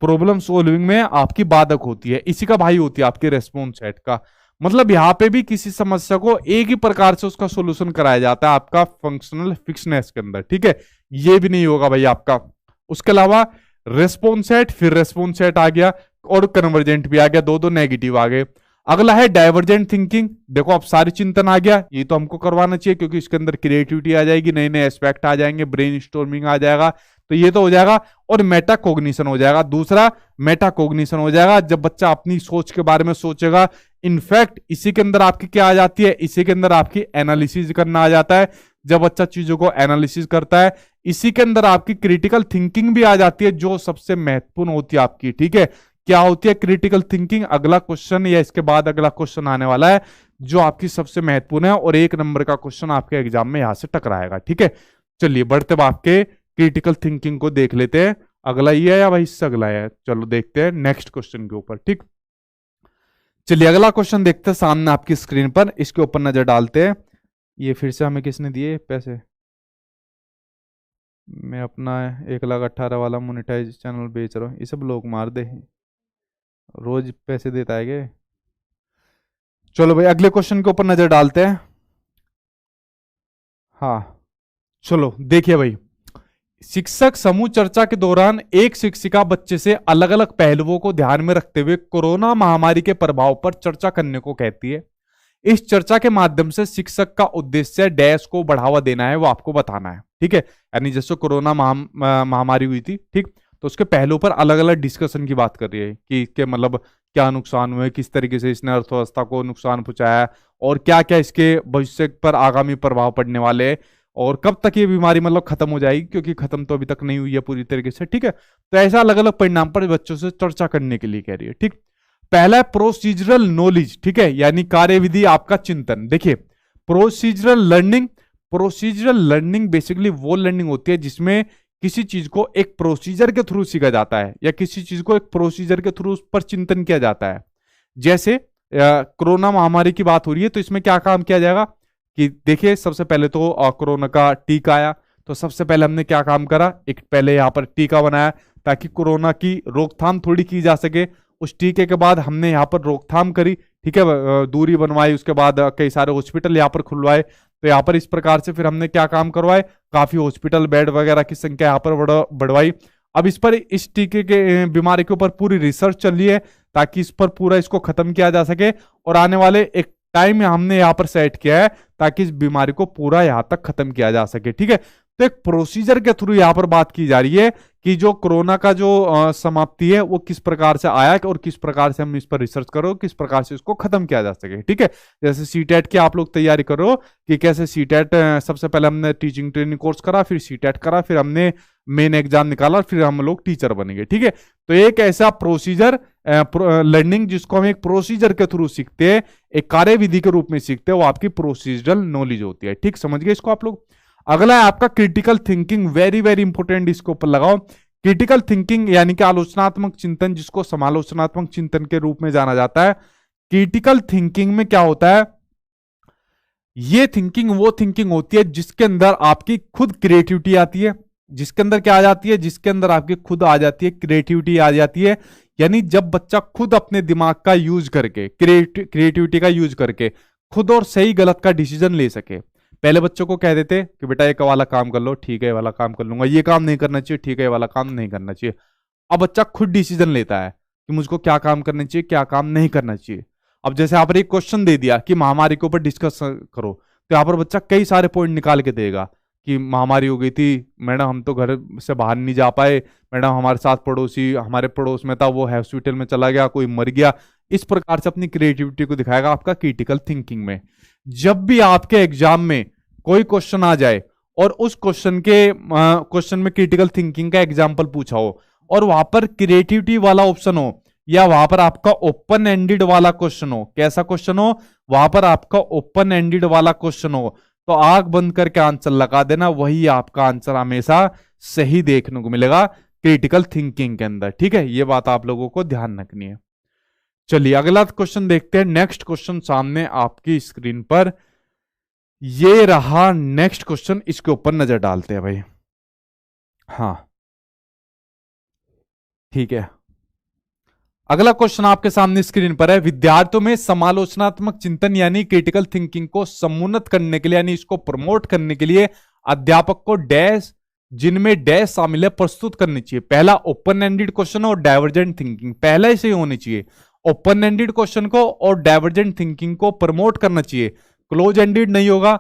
प्रॉब्लम सोल्विंग में आपकी बाधक होती है, इसी का भाई होती है आपके रेस्पॉन्स सेट का। मतलब यहां पे भी किसी समस्या को एक ही प्रकार से उसका सोल्यूशन कराया जाता है आपका फंक्शनल फिक्सनेस के अंदर। ठीक है, ये भी नहीं होगा भाई आपका। उसके अलावा रेस्पॉन्स सेट, फिर रेस्पॉन्स सेट आ गया, और कन्वर्जेंट भी आ गया, दो दो नेगेटिव आ गए। अगला है डाइवर्जेंट थिंकिंग। देखो अब सारी चिंतन आ गया, ये तो हमको करवाना चाहिए, क्योंकि इसके अंदर क्रिएटिविटी आ जाएगी, नए नए एस्पेक्ट आ जाएंगे, ब्रेन स्टॉर्मिंग आ जाएगा, तो ये तो हो जाएगा। और मेटाकॉग्निशन हो जाएगा, दूसरा मेटाकॉग्निशन हो जाएगा जब बच्चा अपनी सोच के बारे में सोचेगा। इनफैक्ट इसी के अंदर आपकी क्या आ जाती है, इसी के अंदर आपकी एनालिसिस करना आ जाता है। जब बच्चा चीजों को एनालिसिस करता है, इसी के अंदर आपकी क्रिटिकल थिंकिंग भी आ जाती है, जो सबसे महत्वपूर्ण होती है आपकी। ठीक है, क्या होती है क्रिटिकल थिंकिंग, अगला क्वेश्चन या इसके बाद अगला क्वेश्चन आने वाला है, जो आपकी सबसे महत्वपूर्ण है, और 1 नंबर का क्वेश्चन आपके एग्जाम में यहां से टकराएगा। ठीक है, चलिए बढ़ते अब आपके क्रिटिकल थिंकिंग को देख लेते हैं। अगला ये है या भाई इससे अगला है, चलो देखते हैं नेक्स्ट क्वेश्चन के ऊपर। ठीक, चलिए अगला क्वेश्चन देखते हैं सामने आपकी स्क्रीन पर, इसके ऊपर नजर डालते हैं। ये फिर से हमें किसने दिए पैसे, मैं अपना 1,18,000 वाला मोनेटाइज चैनल बेच रहा हूँ, इसे ब्लॉक मार दे, रोज पैसे देता है क्या। चलो भाई अगले क्वेश्चन के ऊपर नजर डालते हैं। हाँ चलो देखिए भाई, शिक्षक समूह चर्चा के दौरान एक शिक्षिका बच्चे से अलग अलग पहलुओं को ध्यान में रखते हुए कोरोना महामारी के प्रभाव पर चर्चा करने को कहती है। इस चर्चा के माध्यम से शिक्षक का उद्देश्य डैश को बढ़ावा देना है, वो आपको बताना है। ठीक है, यानी जैसे कोरोना महामारी हुई थी, ठीक, तो उसके पहलुओं पर अलग अलग डिस्कशन की बात कर रही है कि मतलब क्या नुकसान हुए, किस तरीके से इसने अर्थव्यवस्था को नुकसान पहुंचाया, और क्या क्या इसके भविष्य पर आगामी प्रभाव पड़ने वाले हैं, और कब तक ये बीमारी मतलब खत्म हो जाएगी, क्योंकि खत्म तो अभी तक नहीं हुई है पूरी तरीके से, ठीक है। तो ऐसा अलग अलग परिणाम पर बच्चों से चर्चा करने के लिए कह रही है, ठीक। पहला है प्रोसीजरल नॉलेज, ठीक है, यानी कार्यविधि आपका चिंतन। देखिए प्रोसीजरल लर्निंग बेसिकली वो लर्निंग होती है जिसमें किसी चीज को एक प्रोसीजर के थ्रू सीखा जाता है, या किसी चीज को एक प्रोसीजर के थ्रू उस पर चिंतन किया जाता है। जैसे कोरोना महामारी की बात हो रही है, तो इसमें क्या काम किया जाएगा कि देखिए सबसे पहले तो कोरोना का टीका आया, तो सबसे पहले हमने क्या काम करा, एक पहले यहाँ पर टीका बनाया ताकि कोरोना की रोकथाम थोड़ी की जा सके। उस टीके के बाद हमने यहाँ पर रोकथाम करी, ठीक है, दूरी बनवाई, उसके बाद कई सारे हॉस्पिटल यहाँ पर खुलवाए। तो यहाँ पर इस प्रकार से फिर हमने क्या काम करवाए, काफी हॉस्पिटल बेड वगैरह की संख्या यहाँ पर बढ़वाई। अब इस टीके के बीमारी के ऊपर पूरी रिसर्च चल रही है ताकि इस पर पूरा इसको खत्म किया जा सके, और आने वाले एक टाइम हमने यहाँ पर सेट किया है ताकि इस बीमारी को पूरा यहाँ तक खत्म किया जा सके, ठीक है। तो एक प्रोसीजर के थ्रू यहाँ पर बात की जा रही है कि जो कोरोना का जो समाप्ति है वो किस प्रकार से आया और किस प्रकार से हम इस पर रिसर्च करो, किस प्रकार से इसको खत्म किया जा सके, ठीक है। जैसे सीटेट की आप लोग तैयारी करो कि कैसे सीटेट, सबसे पहले हमने टीचिंग ट्रेनिंग कोर्स करा, फिर सीटेट करा, फिर हमने मेन एग्जाम निकाला, फिर हम लोग टीचर बनेंगे, ठीक है। तो एक ऐसा प्रोसीजर लर्निंग जिसको हम एक प्रोसीजर के थ्रू सीखते हैं, एक कार्यविधि के रूप में सीखते हैं, वो आपकी प्रोसीजरल नॉलेज होती है, ठीक। समझ गए इसको आप लोग। अगला है आपका critical thinking, very very important, इसके ऊपर लगाओ। क्रिटिकल थिंकिंग यानी कि आलोचनात्मक चिंतन, जिसको समालोचनात्मक चिंतन के रूप में जाना जाता है। क्रिटिकल थिंकिंग में क्या होता है, ये थिंकिंग वो थिंकिंग होती है जिसके अंदर आपकी खुद क्रिएटिविटी आती है। जिसके अंदर क्या आ जाती है, जिसके अंदर आपकी खुद आ जाती है क्रिएटिविटी आ जाती है, यानी जब बच्चा खुद अपने दिमाग का यूज करके, क्रिएटिविटी का यूज करके खुद और सही गलत का डिसीजन ले सके। पहले बच्चों को कह देते कि बेटा एक वाला काम कर लो, ठीक है, ये वाला काम कर लूंगा, ये काम नहीं करना चाहिए, ठीक है, ये वाला काम नहीं करना चाहिए। अब बच्चा खुद डिसीजन लेता है कि मुझको क्या काम करना चाहिए, क्या काम नहीं करना चाहिए। अब जैसे यहाँ पर एक क्वेश्चन दे दिया कि महामारी के ऊपर डिस्कस करो, तो यहाँ पर बच्चा कई सारे पॉइंट निकाल के देगा कि महामारी हो गई थी मैडम, हम तो घर से बाहर नहीं जा पाए, मैडम हमारे साथ पड़ोसी हमारे पड़ोस में था, वो हॉस्पिटल में चला गया, कोई मर गया। इस प्रकार से अपनी क्रिएटिविटी को दिखाएगा आपका क्रिटिकल थिंकिंग में। जब भी आपके एग्जाम में कोई क्वेश्चन आ जाए और उस क्वेश्चन में क्रिटिकल थिंकिंग का एग्जाम्पल पूछा हो और वहां पर क्रिएटिविटी वाला ऑप्शन हो, या वहां पर आपका ओपन एंडेड वाला क्वेश्चन हो, कैसा क्वेश्चन हो, वहां पर आपका ओपन एंडेड वाला क्वेश्चन हो, तो आंख बंद करके आंसर लगा देना, वही आपका आंसर हमेशा सही देखने को मिलेगा क्रिटिकल थिंकिंग के अंदर, ठीक है। ये बात आप लोगों को ध्यान रखनी है। चलिए अगला क्वेश्चन देखते हैं। नेक्स्ट क्वेश्चन सामने आपकी स्क्रीन पर ये रहा, नेक्स्ट क्वेश्चन, इसके ऊपर नजर डालते हैं भाई। हाँ ठीक है, अगला क्वेश्चन आपके सामने स्क्रीन पर है। विद्यार्थियों में समालोचनात्मक चिंतन यानी क्रिटिकल थिंकिंग को समुन्नत करने के लिए, यानी इसको प्रमोट करने के लिए अध्यापक को डैश, जिनमें डैश शामिल है, प्रस्तुत करनी चाहिए। पहला ओपन एंडेड क्वेश्चन और डाइवर्जेंट थिंकिंग, पहले से ही होनी चाहिए। ओपन एंडेड क्वेश्चन को और डाइवर्जेंट थिंकिंग को प्रमोट करना चाहिए, क्लोज एंडेड नहीं होगा।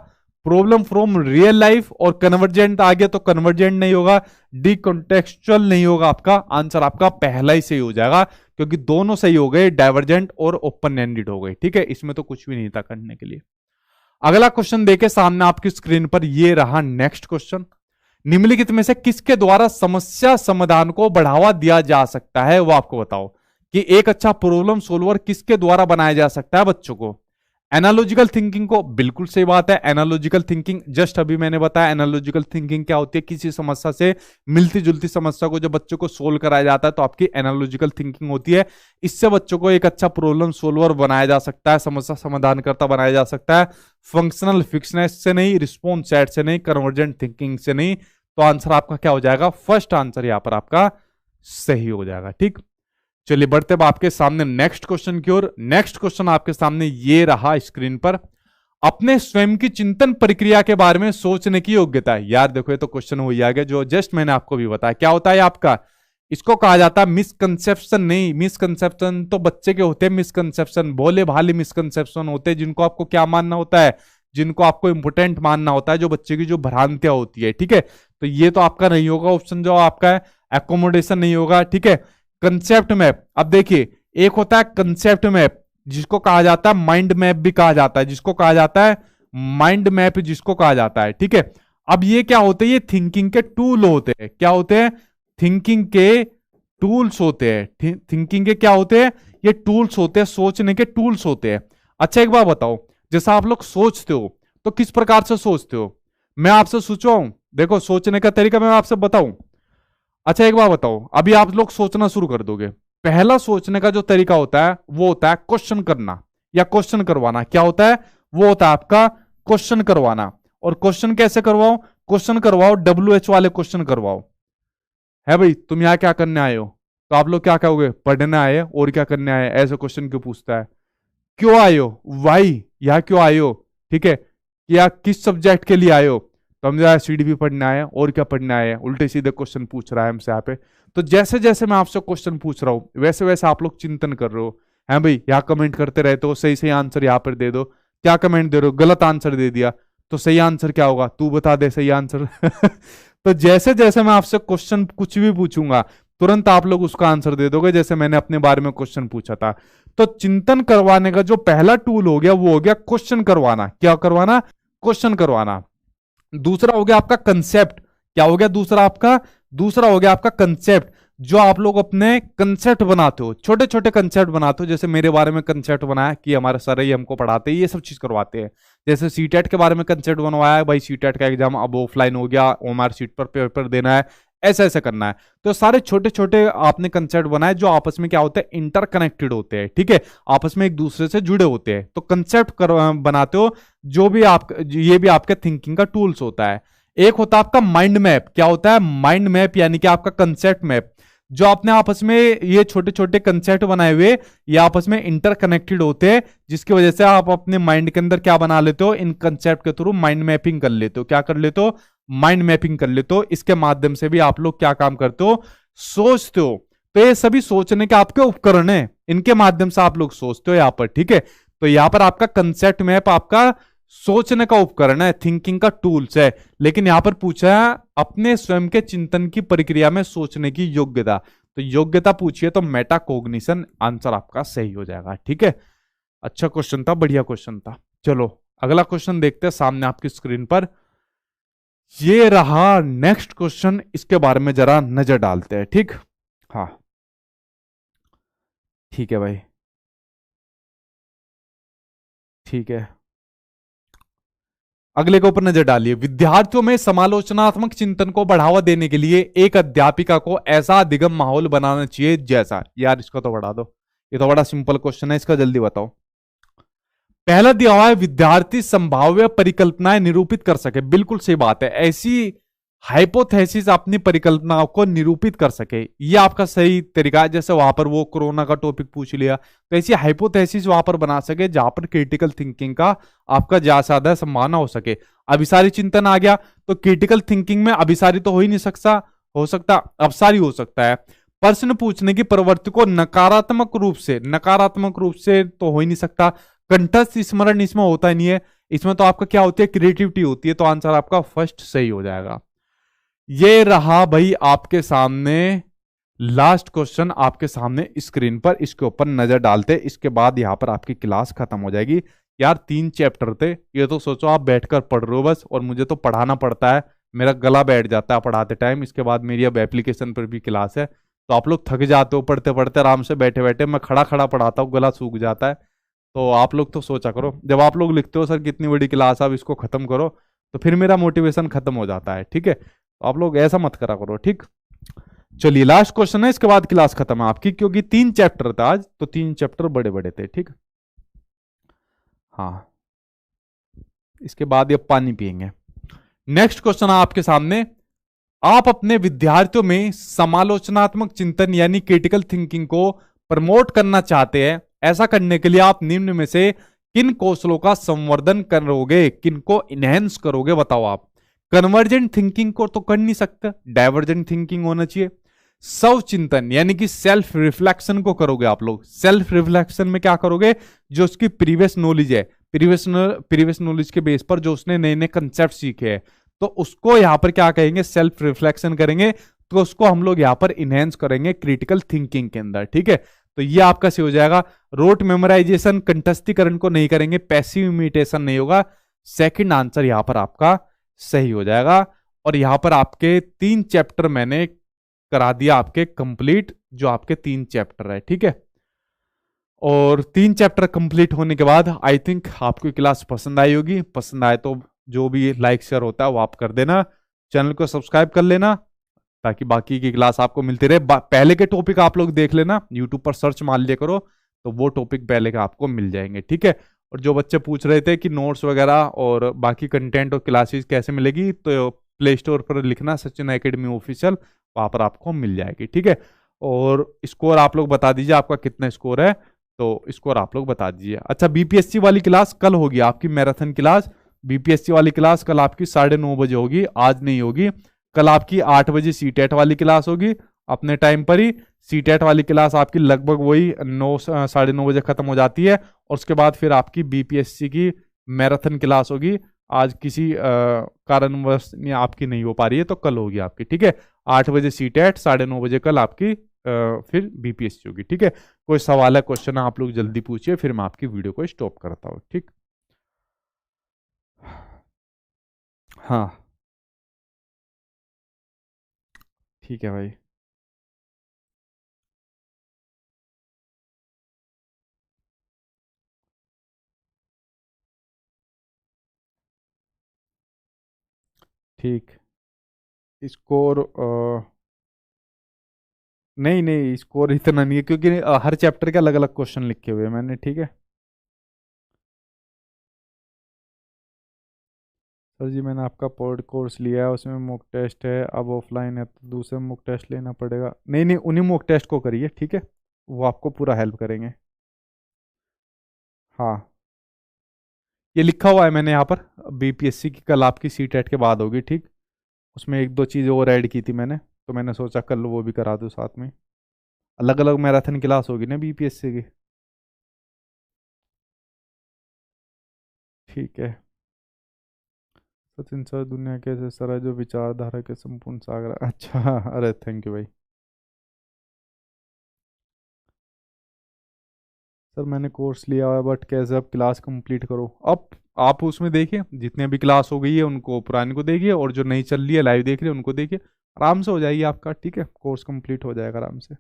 प्रॉब्लम फ्रॉम रियल लाइफ और कन्वर्जेंट आ गया तो कन्वर्जेंट नहीं होगा, डिकॉन्टेक्चुअल नहीं होगा। आपका आंसर आपका पहला ही सही हो जाएगा, क्योंकि दोनों सही हो गए, डाइवर्जेंट और ओपन एंडेड हो गए, ठीक है। इसमें तो कुछ भी नहीं था करने के लिए। अगला क्वेश्चन देखे सामने आपकी स्क्रीन पर, ये रहा नेक्स्ट क्वेश्चन। निम्नलिखित में से किसके द्वारा समस्या समाधान को बढ़ावा दिया जा सकता है, वो आपको बताओ कि एक अच्छा प्रॉब्लम सोल्वर किसके द्वारा बनाया जा सकता है बच्चों को। एनालॉजिकल थिंकिंग को, बिल्कुल सही बात है। एनालॉजिकल थिंकिंग जस्ट अभी मैंने बताया, एनालॉजिकल थिंकिंग क्या होती है, किसी समस्या से मिलती जुलती समस्या को जब बच्चों को सोल्व कराया जाता है तो आपकी एनालॉजिकल थिंकिंग होती है। इससे बच्चों को एक अच्छा प्रॉब्लम सोल्वर बनाया जा सकता है, समस्या समाधान करता बनाया जा सकता है। फंक्शनल फिक्सनेस से नहीं, रिस्पॉन्स सेट से नहीं, कन्वर्जेंट थिंकिंग से नहीं। तो आंसर आपका क्या हो जाएगा, फर्स्ट आंसर यहां पर आपका सही हो जाएगा, ठीक। चलिए बढ़ते अब आपके सामने नेक्स्ट क्वेश्चन की ओर। नेक्स्ट क्वेश्चन आपके सामने ये रहा स्क्रीन पर। अपने स्वयं की चिंतन प्रक्रिया के बारे में सोचने की योग्यता है। यार देखो ये तो क्वेश्चन वही आ गया जो जस्ट मैंने आपको भी बताया। क्या होता है आपका, इसको कहा जाता है मिसकंसेप्शन। नहीं, मिसकंसेप्शन तो बच्चे के होते हैं, मिसकंसेप्शन भोले भाले मिसकंसेप्शन होते हैं, जिनको आपको क्या मानना होता है, जिनको आपको इंपोर्टेंट मानना होता है, जो बच्चे की जो भ्रांतियां होती है, ठीक है। तो ये तो आपका नहीं होगा ऑप्शन जो आपका है, एकोमोडेशन नहीं होगा, ठीक है। कंसेप्ट मैप, अब देखिए एक होता है कंसेप्ट मैप जिसको कहा जाता है माइंड मैप भी कहा जाता है, जिसको कहा जाता है माइंड मैप जिसको कहा जाता है, ठीक है। अब ये क्या होते हैं, ये थिंकिंग के टूल होते हैं। क्या होते हैं? थिंकिंग के टूल्स होते हैं। थिंकिंग के क्या होते हैं? ये टूल्स होते हैं, सोचने के टूल्स होते हैं। अच्छा एक बात बताओ, जैसा आप लोग सोचते हो तो किस प्रकार से सोचते हो? मैं आपसे सोचवाऊं, देखो सोचने का तरीका मैं आपसे बताऊं। अच्छा एक बात बताओ, अभी आप लोग सोचना शुरू कर दोगे, पहला सोचने का जो तरीका होता है वो होता है क्वेश्चन करना या क्वेश्चन करवाना। क्या होता है? वो होता है आपका क्वेश्चन करवाना। और क्वेश्चन कैसे करवाओ? क्वेश्चन करवाओ, WH वाले क्वेश्चन करवाओ। है भाई, तुम यहाँ क्या करने आए हो? तो आप लोग क्या कहोगे? पढ़ने आए और क्या करने आए, ऐसे क्वेश्चन क्यों पूछता है? क्यों आए हो, वाई, यहाँ क्यों आए हो, ठीक है, या किस सब्जेक्ट के लिए आए हो? तो हम जो CDP पढ़ने आए हैं, और क्या पढ़ने आए हैं, उल्टे सीधे क्वेश्चन पूछ रहा है हमसे यहाँ पे। तो जैसे जैसे मैं आपसे क्वेश्चन पूछ रहा हूँ वैसे वैसे आप लोग चिंतन कर रहे हो। है भाई, यहाँ कमेंट करते रहते हो, सही सही आंसर यहाँ पर दे दो। क्या कमेंट दे रहे हो? गलत आंसर दे दिया, तो सही आंसर क्या होगा? तू बता दे सही आंसर। तो जैसे जैसे मैं आपसे क्वेश्चन कुछ भी पूछूंगा तुरंत आप लोग उसका आंसर दे दोगे, जैसे मैंने अपने बारे में क्वेश्चन पूछा था। तो चिंतन करवाने का जो पहला टूल हो गया वो हो गया क्वेश्चन करवाना। क्या करवाना? क्वेश्चन करवाना। दूसरा हो गया आपका कंसेप्ट। क्या हो गया दूसरा आपका? दूसरा हो गया आपका कंसेप्ट। जो आप लोग अपने कंसेप्ट बनाते हो, छोटे छोटे कंसेप्ट बनाते हो, जैसे मेरे बारे में कंसेप्ट बनाया कि हमारे सर ही हमको पढ़ाते हैं, ये सब चीज करवाते हैं। जैसे सीटेट के बारे में कंसेप्ट बनवाया है, भाई सीटेट का एग्जाम अब ऑफलाइन हो गया, OMR सीट पर पेपर देना है, ऐसा ऐसा करना है। तो सारे छोटे छोटे आपने कंसेप्ट बनाए जो आपस में क्या होते हैं, इंटरकनेक्टेड होते हैं, ठीक है, आपस में एक दूसरे से जुड़े होते हैं। तो कंसेप्ट बनाते हो, जो भी आप, ये भी आपके थिंकिंग का टूल्स होता है। एक होता है आपका माइंड मैप। क्या होता है? माइंड मैप, यानी कि आपका कंसेप्ट मैप। जो आपने आपस में ये छोटे छोटे कंसेप्ट बनाए हुए, ये आपस में इंटरकनेक्टेड होते हैं, जिसकी वजह से आप अपने माइंड के अंदर क्या बना लेते हो, इन कंसेप्ट के थ्रू माइंड मैपिंग कर लेते हो। क्या कर लेते हो? माइंड मैपिंग कर लेते हो। इसके माध्यम से भी आप लोग क्या काम करते हो? सोचते हो। तो ये सभी सोचने के आपके उपकरण हैं, इनके माध्यम से आप लोग सोचते हो यहाँ पर, ठीक है। तो यहाँ पर आपका कंसेप्ट मैप आपका सोचने का उपकरण है, थिंकिंग का टूल्स है। लेकिन यहां पर पूछा है अपने स्वयं के चिंतन की प्रक्रिया में सोचने की योग्यता। तो योग्यता पूछिए तो मेटाकोग्निशन आंसर आपका सही हो जाएगा, ठीक है। अच्छा क्वेश्चन था, बढ़िया क्वेश्चन था। चलो अगला क्वेश्चन देखते हैं सामने आपकी स्क्रीन पर। ये रहा नेक्स्ट क्वेश्चन, इसके बारे में जरा नजर डालते हैं, ठीक। हाँ ठीक है भाई, ठीक है। अगले के ऊपर नजर डालिए। विद्यार्थियों में समालोचनात्मक चिंतन को बढ़ावा देने के लिए एक अध्यापिका को ऐसा अधिगम माहौल बनाना चाहिए जैसा, यार इसको तो बढ़ा दो, ये तो बड़ा सिंपल क्वेश्चन है, इसका जल्दी बताओ। पहला दिया हुआ है विद्यार्थी संभाव्य परिकल्पनाएं निरूपित कर सके। बिल्कुल सही बात है, ऐसी हाइपोथेसिस अपनी परिकल्पनाओं को निरूपित कर सके, ये आपका सही तरीका है। जैसे वहां पर वो कोरोना का टॉपिक पूछ लिया, तो ऐसी हाइपोथेसिस वहां पर बना सके जहां पर क्रिटिकल थिंकिंग का आपका ज्यादा संभावना हो सके। अभिसारी चिंतन आ गया, तो क्रिटिकल थिंकिंग में अभिसारी तो हो ही नहीं सकता, हो सकता अवसारी हो सकता है। प्रश्न पूछने की प्रवृत्ति को नकारात्मक रूप से तो हो ही नहीं सकता। कंठस्थ स्मरण इसमें होता ही नहीं है, इसमें तो आपका क्या होती है, क्रिएटिविटी होती है। तो आंसर आपका फर्स्ट सही हो जाएगा। ये रहा भाई आपके सामने लास्ट क्वेश्चन, आपके सामने स्क्रीन पर, इसके ऊपर नजर डालते, इसके बाद यहां पर आपकी क्लास खत्म हो जाएगी। यार 3 चैप्टर थे, ये तो सोचो आप बैठकर पढ़ रहे हो बस, और मुझे तो पढ़ाना पड़ता है, मेरा गला बैठ जाता है पढ़ाते टाइम। इसके बाद मेरी अब एप्लीकेशन पर भी क्लास है, तो आप लोग थक जाते हो पढ़ते पढ़ते, आराम से बैठे बैठे, मैं खड़ा खड़ा पढ़ाता हूँ, गला सूख जाता है। तो आप लोग तो सोचा करो, जब आप लोग लिखते हो सर कितनी बड़ी क्लास, अब इसको खत्म करो, तो फिर मेरा मोटिवेशन खत्म हो जाता है, ठीक है। तो आप लोग ऐसा मत करा करो, ठीक। चलिए लास्ट क्वेश्चन है, इसके बाद क्लास खत्म है आपकी, क्योंकि 3 चैप्टर था आज, तो 3 चैप्टर बड़े बड़े थे, ठीक। हाँ इसके बाद ये पानी पिएंगे। नेक्स्ट क्वेश्चन है आपके सामने। आप अपने विद्यार्थियों में समालोचनात्मक चिंतन यानी क्रिटिकल थिंकिंग को प्रमोट करना चाहते हैं। ऐसा करने के लिए आप निम्न में से किन कौशलों का संवर्धन करोगे, किन को इनहेंस करोगे, बताओ आप। कन्वर्जेंट थिंकिंग को तो कर नहीं सकते, डाइवर्जेंट थिंकिंग होना चाहिए। स्व चिंतन यानी कि सेल्फ रिफ्लेक्शन को करोगे आप लोग। सेल्फ रिफ्लेक्शन में क्या करोगे, जो उसकी प्रीवियस नॉलेज है, प्रीवियस नॉलेज के बेस पर जो उसने नए नए कंसेप्ट सीखे हैं, तो उसको यहां पर क्या कहेंगे, सेल्फ रिफ्लेक्शन करेंगे। तो उसको हम लोग यहां पर इनहेंस करेंगे क्रिटिकल थिंकिंग के अंदर, ठीक है। तो ये आपका सही हो जाएगा। रोट मेमोराइजेशन, कंठस्थीकरण को नहीं करेंगे, पैसिव इमिटेशन नहीं होगा। सेकंड आंसर यहां पर आपका सही हो जाएगा। और यहाँ पर आपके 3 चैप्टर मैंने करा दिया आपके कंप्लीट, जो आपके 3 चैप्टर है, ठीक है। और 3 चैप्टर कंप्लीट होने के बाद आई थिंक आपको क्लास पसंद आई होगी। पसंद आए तो जो भी लाइक शेयर होता है वो आप कर देना, चैनल को सब्सक्राइब कर लेना, ताकि बाकी की क्लास आपको मिलती रहे। पहले के टॉपिक आप लोग देख लेना, यूट्यूब पर सर्च मार लिया करो, तो वो टॉपिक पहले का आपको मिल जाएंगे, ठीक है। और जो बच्चे पूछ रहे थे कि नोट्स वगैरह और बाकी कंटेंट और क्लासेस कैसे मिलेगी, तो प्ले स्टोर पर लिखना सचिन एकेडमी ऑफिशियल, वहां पर आपको मिल जाएगी, ठीक है। और स्कोर आप लोग बता दीजिए आपका कितना स्कोर है, तो स्कोर आप लोग बता दीजिए। अच्छा, बीपीएससी वाली क्लास कल होगी आपकी, मैराथन क्लास। बीपीएससी वाली क्लास कल आपकी 9:30 बजे होगी, आज नहीं होगी। कल आपकी 8 बजे सीटेट वाली क्लास होगी, अपने टाइम पर ही। सीटेट वाली क्लास आपकी लगभग वही 9 9:30 बजे खत्म हो जाती है। और उसके बाद फिर आपकी बीपीएससी की मैराथन क्लास होगी। आज किसी कारणवश आपकी नहीं हो पा रही है, तो कल होगी आपकी, ठीक है। 8 बजे सीटेट, 9:30 बजे कल आपकी फिर बीपीएससी होगी, ठीक है। कोई सवाल है, क्वेश्चन है, आप लोग जल्दी पूछिए, फिर मैं आपकी वीडियो को स्टॉप करता हूँ, ठीक। हाँ, ठीक है भाई। ठीक। स्कोर नहीं नहीं, स्कोर इतना नहीं है, क्योंकि हर चैप्टर के अलग अलग क्वेश्चन लिखे हुए हैं मैंने, ठीक है। सर जी, मैंने आपका पॉड कोर्स लिया है, उसमें मॉक टेस्ट है, अब ऑफलाइन है तो दूसरे मॉक टेस्ट लेना पड़ेगा। नहीं नहीं, उन्हीं मॉक टेस्ट को करिए, ठीक है। वो आपको पूरा हेल्प करेंगे। हाँ, ये लिखा हुआ है मैंने यहाँ पर। बीपीएससी की कल आपकी सीटेट के बाद होगी, ठीक। उसमें एक दो चीज़ें और ऐड की थी मैंने, तो मैंने सोचा कल वो भी करा दूँ साथ में। अलग अलग मैराथन क्लास होगी ना बीपीएससी की, ठीक है। सचिन सर दुनिया के ऐसे सर है जो विचारधारा के संपूर्ण सागर, अच्छा, अरे थैंक यू भाई। सर मैंने कोर्स लिया हुआ है, बट कैसे अब क्लास कंप्लीट करो? अब आप उसमें देखिए, जितने भी क्लास हो गई है उनको पुरानी को देखिए, और जो नई चल रही है लाइव देख रहे हैं उनको देखिए। आराम से हो जाएगी आपका, ठीक है, कोर्स कंप्लीट हो जाएगा आराम से।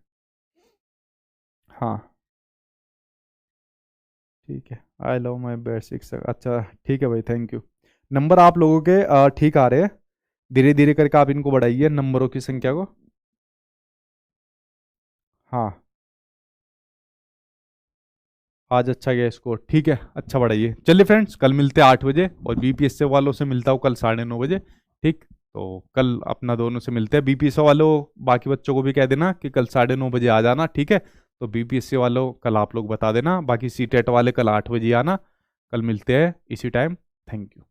हाँ, ठीक है। आई लव माई बेसिक्स, अच्छा ठीक है भाई, थैंक यू। नंबर आप लोगों के ठीक आ रहे हैं, धीरे धीरे करके आप इनको बढ़ाइए नंबरों की संख्या को। हाँ, आज अच्छा गया स्कोर, ठीक है, अच्छा बढ़ाइए। चलिए फ्रेंड्स, कल मिलते हैं 8 बजे, और बीपीएससी वालों से मिलता हूँ कल 9:30 बजे, ठीक। तो कल अपना दोनों से मिलते हैं। बीपीएससी वालों बाकी बच्चों को भी कह देना कि कल 9:30 बजे आ जाना, ठीक है। तो बीपीएससी वालों कल आप लोग बता देना, बाकी सीटेट वाले कल 8 बजे आना। कल मिलते हैं इसी टाइम। Thank you.